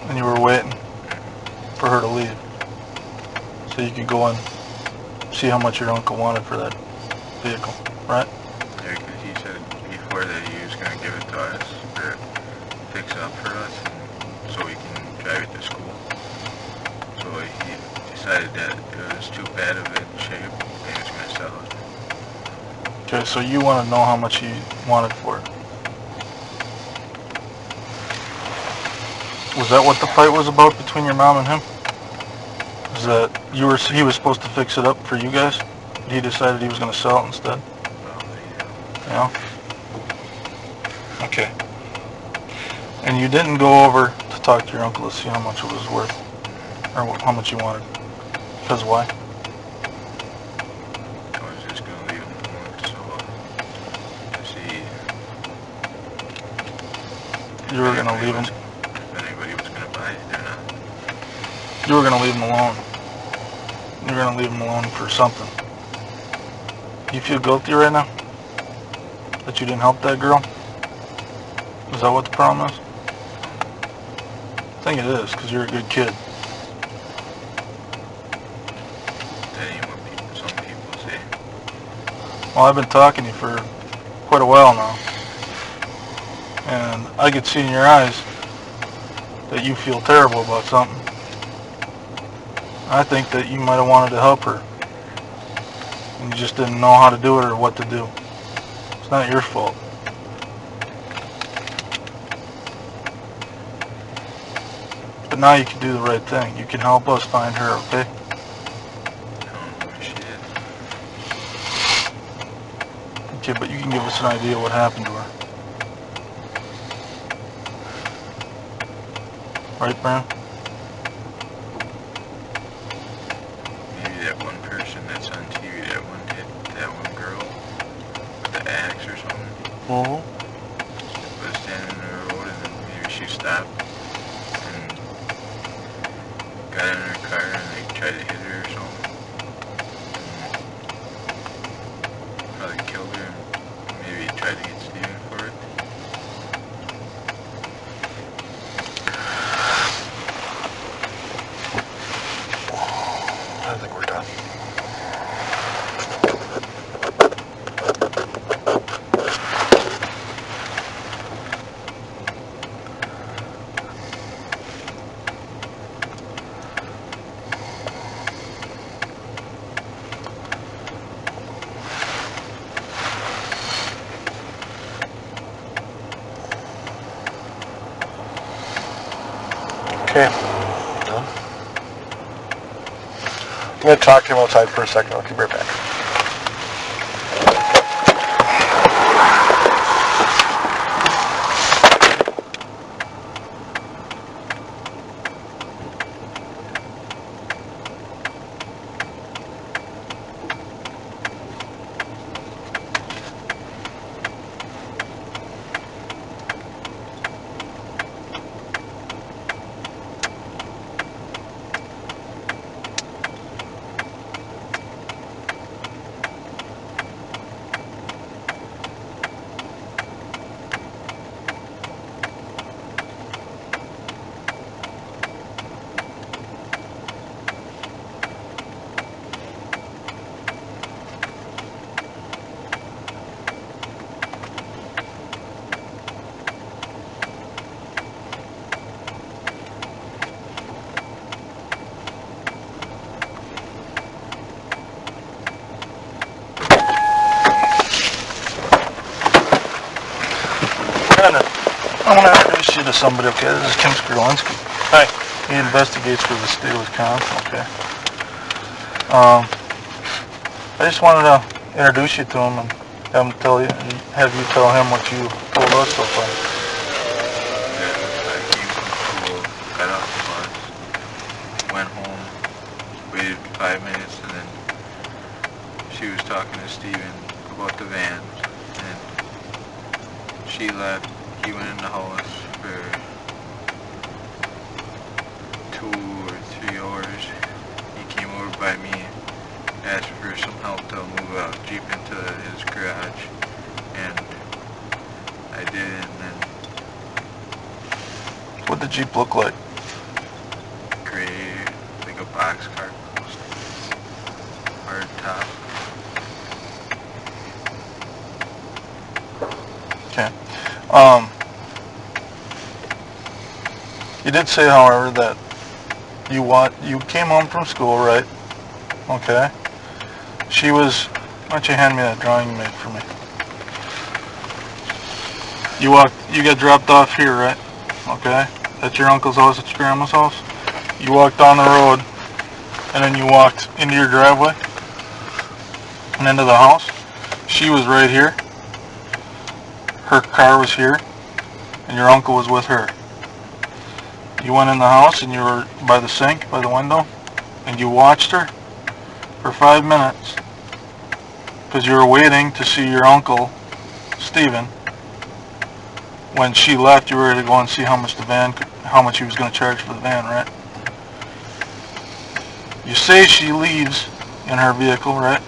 and you were waiting for her to leave, so you could go and see how much your uncle wanted for that vehicle, right? Yeah, because he said before that he was going to give it to us, or fix it up for us, and so we can drive it to school. So he decided that it was too bad of a shape, and he was going to sell it. Okay, so you want to know how much he wanted for it. Was that what the fight was about between your mom and him? Is that he was supposed to fix it up for you guys? He decided he was going to sell it instead? Probably, Yeah. Okay. And you didn't go over to talk to your uncle to see how much it was worth, or how much you wanted? Because why? I was just going to leave him alone, so to see You were going to leave him. if anybody was going to buy it or not. You were going to leave him alone. You were going to leave him alone for something. You feel guilty right now? That you didn't help that girl? Is that what the problem is? I think it is, because you're a good kid. That ain't what some people say. Well, I've been talking to you for quite a while now. And I could see in your eyes that you feel terrible about something. I think that you might have wanted to help her, and you just didn't know how to do it or what to do. It's not your fault. But now you can do the right thing. You can help us find her, okay? I don't know where she is. Okay, but you can give us an idea what happened to her. Right, Brian? Maybe that one person that's on TV, that one girl with the axe or something, was standing in the road, and then maybe she stopped and got in her car and they tried to hit her or something. And probably killed her and maybe tried to get Steven for it. I think we're done. Okay. Done. I'm going to talk to him outside for a second. I'll keep right back. I want to introduce you to somebody, okay? This is Kim Skrulinski. Hi. He investigates for the state of Wisconsin, okay? I just wanted to introduce you to him and have you tell him what you told us so far. I came from school, got off the bus, went home, waited 5 minutes, and then she was talking to Steven about the van, and she left. He went in the house for 2 or 3 hours. He came over by me, asked for some help to move a Jeep into his garage, and I did, and then Jeep look like? Gray, like a boxcar post. Hard top. Okay. You did say, however, that you came home from school, right? Okay. She was. Why don't you hand me that drawing you made for me? You got dropped off here, right? Okay. At your uncle's house, at your grandma's house. You walked down the road, and then you walked into your driveway and into the house. She was right here. Her car was here, and your uncle was with her. You went in the house, and you were by the sink, by the window, and you watched her for 5 minutes because you were waiting to see your uncle, Steven. When she left, you were ready to go and see how much he was going to charge for the van, right? You say she leaves in her vehicle, right?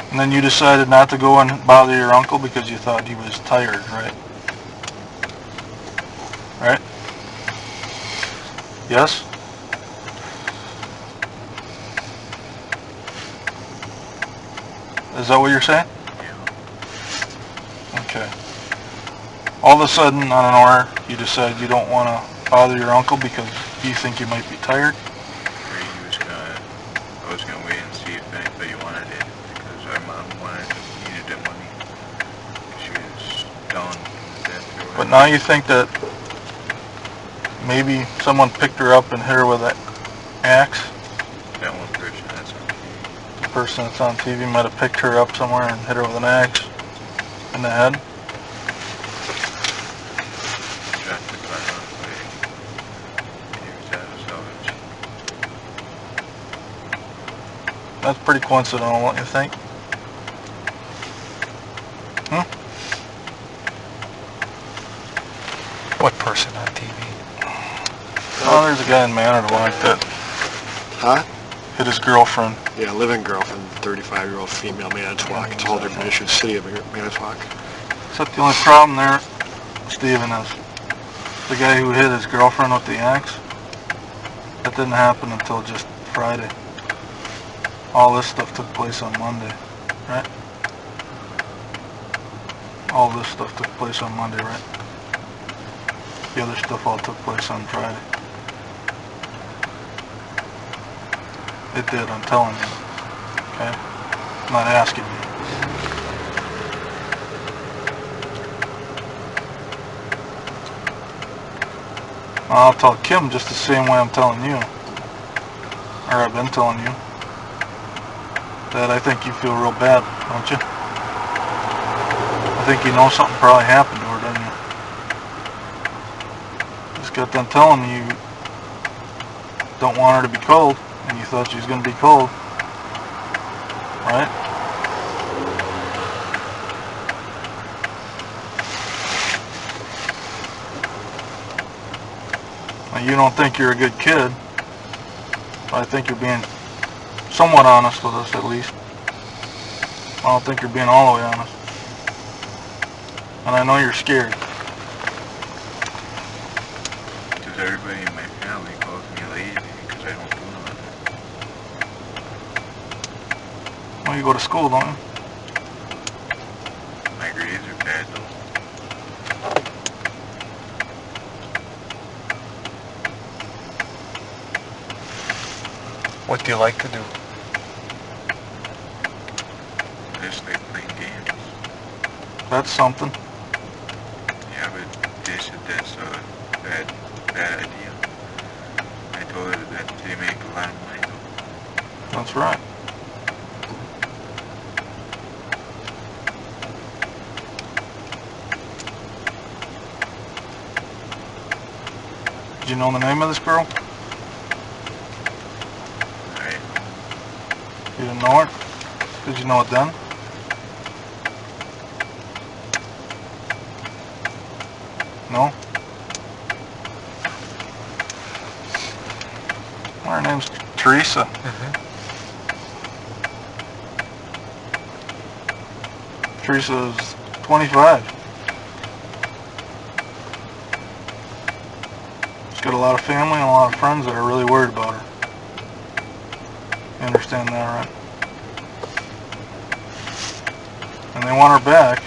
And then you decided not to go and bother your uncle because you thought he was tired, right? Right? Yes? Is that what you're saying? Yeah. Okay. All of a sudden, on an hour, you decide you don't want to bother your uncle because you think you might be tired? I was gonna wait and see if anybody wanted it because our mom needed the money. She was down with that. But now you think that maybe someone picked her up and hit her with an axe? That one person that's on TV. The person that's on TV might have picked her up somewhere and hit her with an axe in the head? Dropped the car off by he was out of salvage. That's pretty coincidental, don't you think? What person on TV? Oh, there's a guy in Marinette that Huh? hit his girlfriend. Yeah, living girlfriend, 35-year-old female, Manitowoc. It's a whole different issue. City of Manitowoc. Except the only problem there, Steven, is the guy who hit his girlfriend with the axe. That didn't happen until just Friday. All this stuff took place on Monday, right? All this stuff took place on Monday, right? The other stuff all took place on Friday. It did, I'm telling you. Okay? I'm not asking you. I'll tell Kim just the same way I'm telling you. Or I've been telling you. That I think you feel real bad, don't you? I think you know something probably happened to her, don't you? Just got done telling me you don't want her to be cold, and you thought she was going to be cold. Right? Now, you don't think you're a good kid, but I think you're being somewhat honest with us, at least. I don't think you're being all the way honest. And I know you're scared. Because everybody in my family calls me lazy because I don't do nothing. Well, you go to school, don't you? My grades are bad though. What do you like to do? I just like playing games. That's something. Yeah, but they said that's a bad idea. I told her that they make a lot of money though. That's right. Did you know the name of this girl? You didn't know it? Did you know it then? No? Well, her name's Teresa. Teresa's 25. got a lot of family and a lot of friends that are really worried about her. You understand that, right? And they want her back.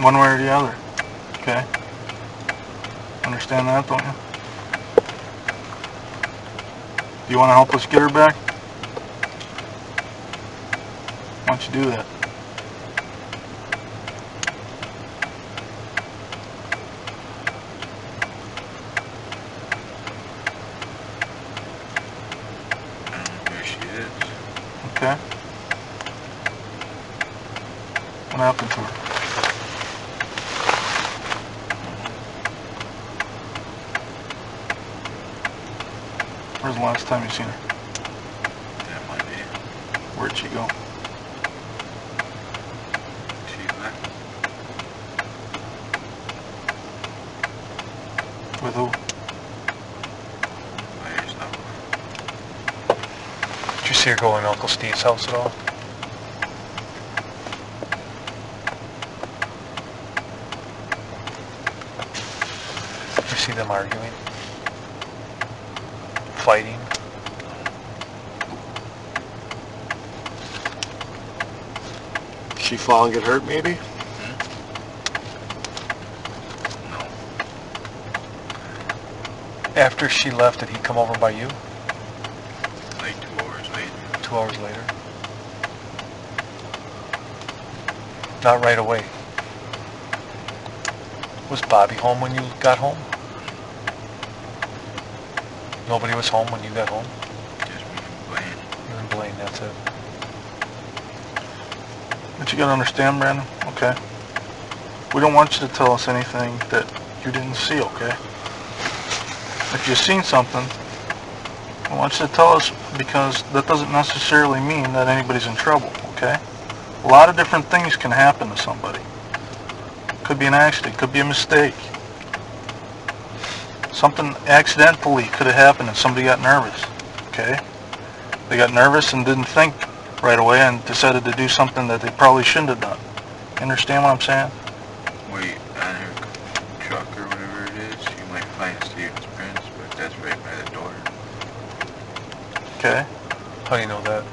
One way or the other. Okay? Understand that, don't you? Do you want to help us get her back? Why don't you do that? I don't know where she is. Okay? What happened to her? Where's the last time you seen her? That might be. Where'd she go? She left. With who? By herself. Did you see her go in Uncle Steve's house at all? Did you see them arguing? Fighting? She fall and get hurt, maybe? No. After she left, did he come over by you? Like 2 hours later. 2 hours later? Not right away. Was Bobby home when you got home? Nobody was home when you got home? Just me and Blaine. You and Blaine, that's it. But you gotta understand, Brandon, okay? We don't want you to tell us anything that you didn't see, okay? If you've seen something, I want you to tell us, because that doesn't necessarily mean that anybody's in trouble, okay? A lot of different things can happen to somebody. Could be an accident, could be a mistake. Something accidentally could have happened and somebody got nervous, okay? They got nervous and didn't think right away and decided to do something that they probably shouldn't have done. You understand what I'm saying? Wait, on her truck or whatever it is, you might find Steven's prints, but that's right by the door. Okay? How do you know that?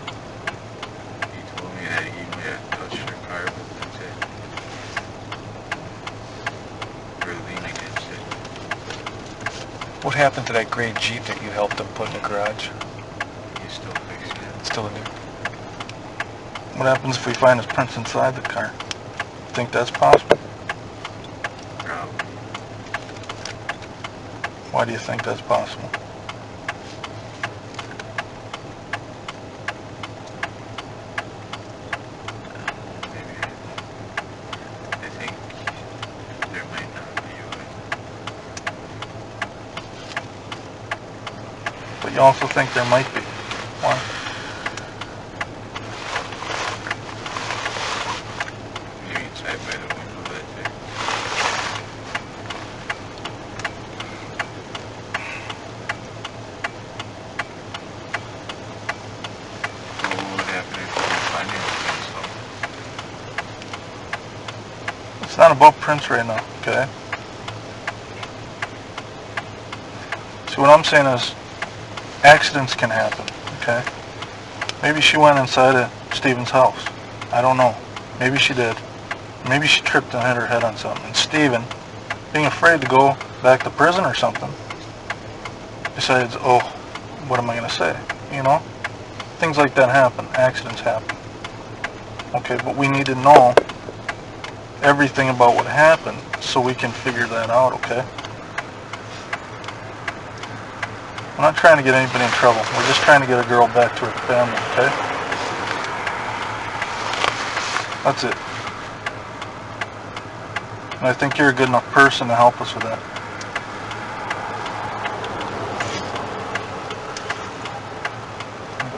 He told me that he might have touched her car, but that's it. Or leaned against it. What happened to that gray Jeep that you helped him put in the garage? He's still fixing it. Still in there? What happens if we find his prints inside the car? Think that's possible? Probably. Why do you think that's possible? Maybe. I think there might not be a... But you also think there might be. Why? Maybe inside by the window, that's it. So what would happen if we didn't find anything? It's not about prints right now, okay? See, what I'm saying is accidents can happen, okay? Maybe she went inside of Steven's house. I don't know. Maybe she did. Maybe she tripped and hit her head on something. And Steven, being afraid to go back to prison or something, decides, oh, what am I going to say? You know? Things like that happen. Accidents happen. Okay, but we need to know everything about what happened so we can figure that out, okay? I'm not trying to get anybody in trouble. We're just trying to get a girl back to her family, okay? That's it. And I think you're a good enough person to help us with that.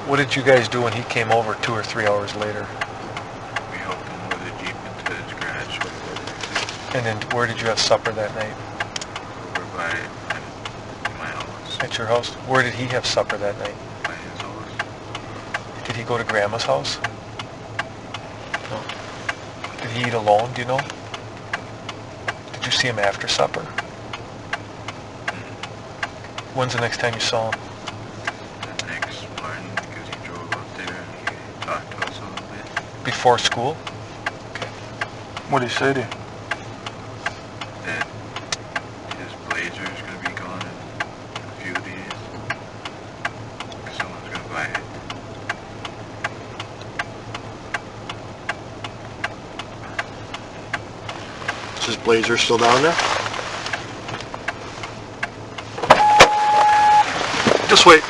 What did you guys do when he came over 2 or 3 hours later? We helped him with a Jeep into his garage. And then where did you have supper that night? Over by my house. At your house? Where did he have supper that night? By his house. Did he go to Grandma's house? No. Did he eat alone, do you know? Did Did you see him after supper? When's the next time you saw him? The next morning, because he drove up there and he talked to us a little bit. Before school? What did he say to you? That his Blazer is going to be gone in a few days. Someone's going to buy it. Is his Blazer still down there? Just wait.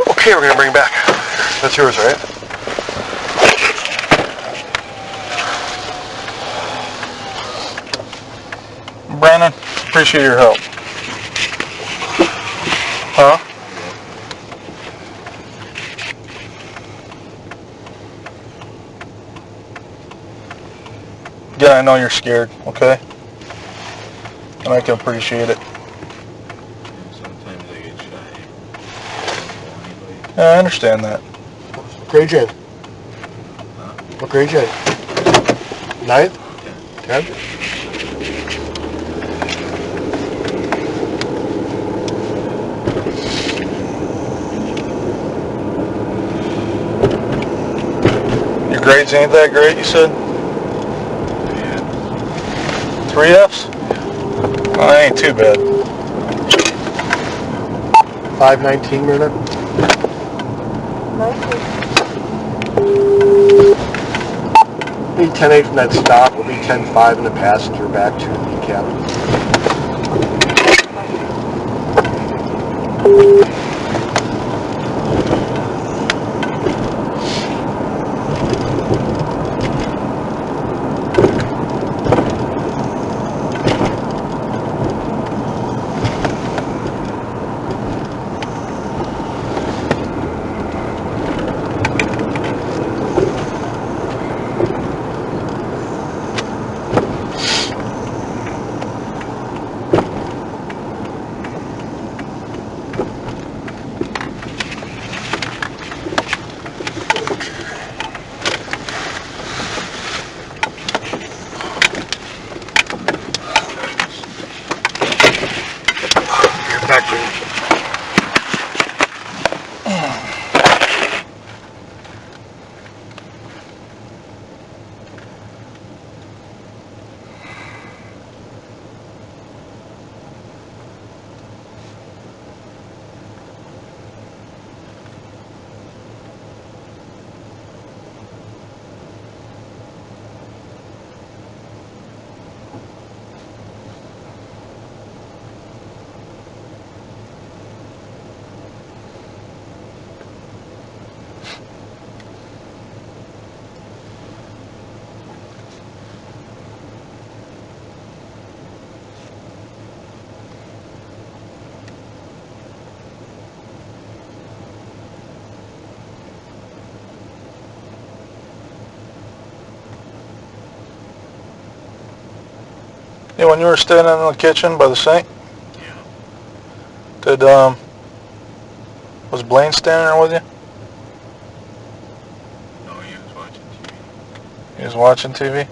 Okay, we're gonna bring it back. That's yours, right? Brandon, appreciate your help. Huh? Yeah, I know you're scared, okay? And I can appreciate it. Sometimes I get shy. Yeah, I understand that. What grade you in? What grade you in? 9th? 10th? Your grades ain't that great, you said? 3 Fs? Well, that ain't too bad. 519 minute. 10-8 from that stop will be 10-5 in the passenger back to the cabin. Yeah, when you were standing in the kitchen by the sink, did, was Blaine standing there with you? No, he was watching TV. He was watching TV?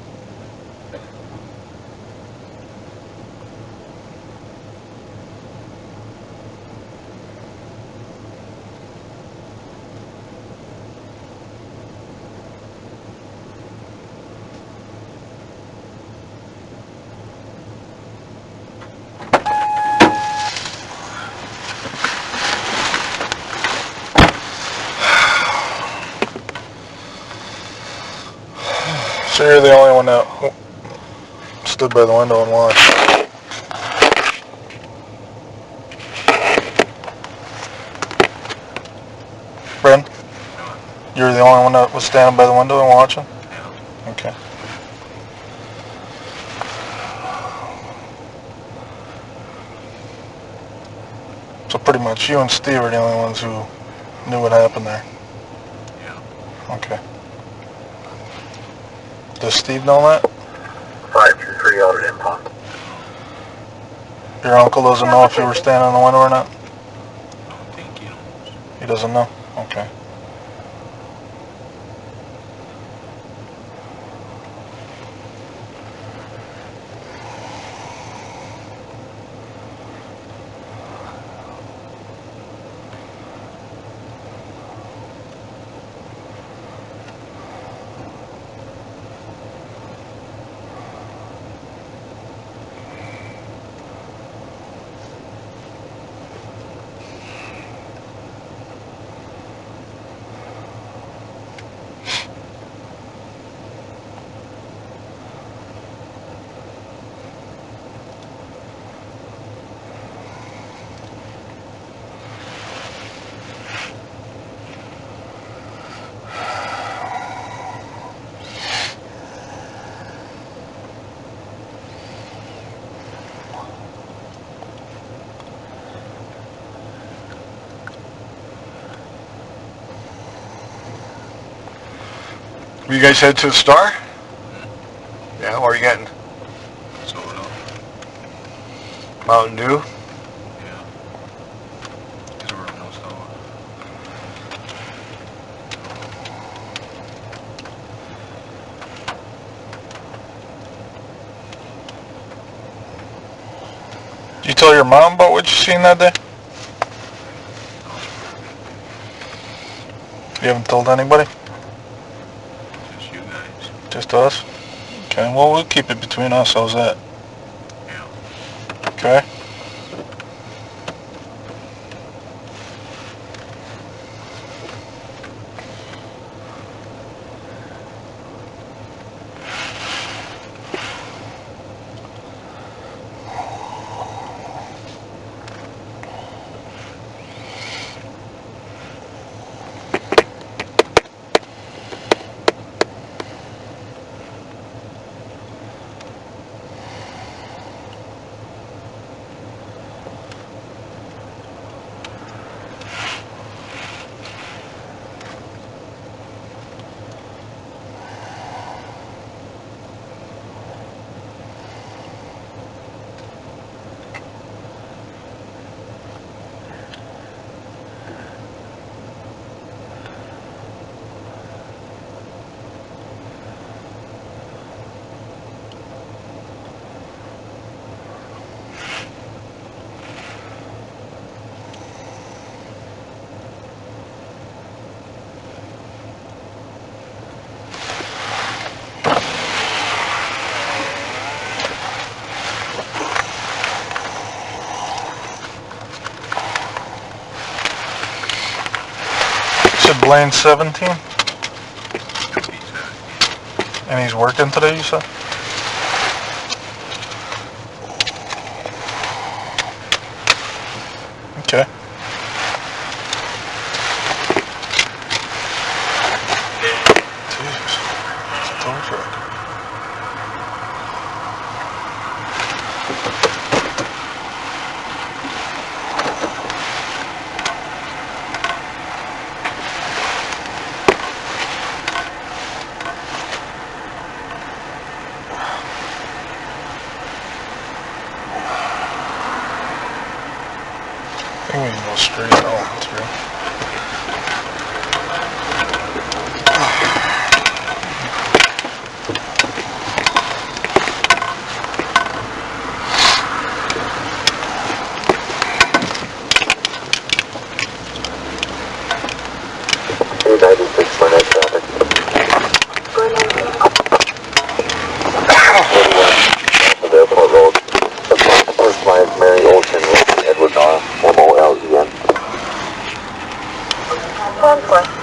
So you're the only one that stood by the window and watched. Bren? You're the only one that was standing by the window and watching? Yeah. Okay. So pretty much you and Steve are the only ones who knew what happened there? Yeah. Okay. Does Steve know that? 523 out at impound. Your uncle doesn't know if you were standing in the window or not? I don't think he knows. He doesn't know? Okay. You guys head to the Star? Yeah, what are you getting? Soda. Mountain Dew? Yeah. There were no soda. Did you tell your mom about what you seen that day? You haven't told anybody? Just you guys. Just us? Okay, well, we'll keep it between us. How's that? Yeah. Okay? said Blaine's 17? And he's working today, you said? Okay. Jesus. It's a tow truck. I think we can go straight on through. Marinette traffic. Airport Road. First line is Mary Olsen, Edward R. MOLEN. 10-4.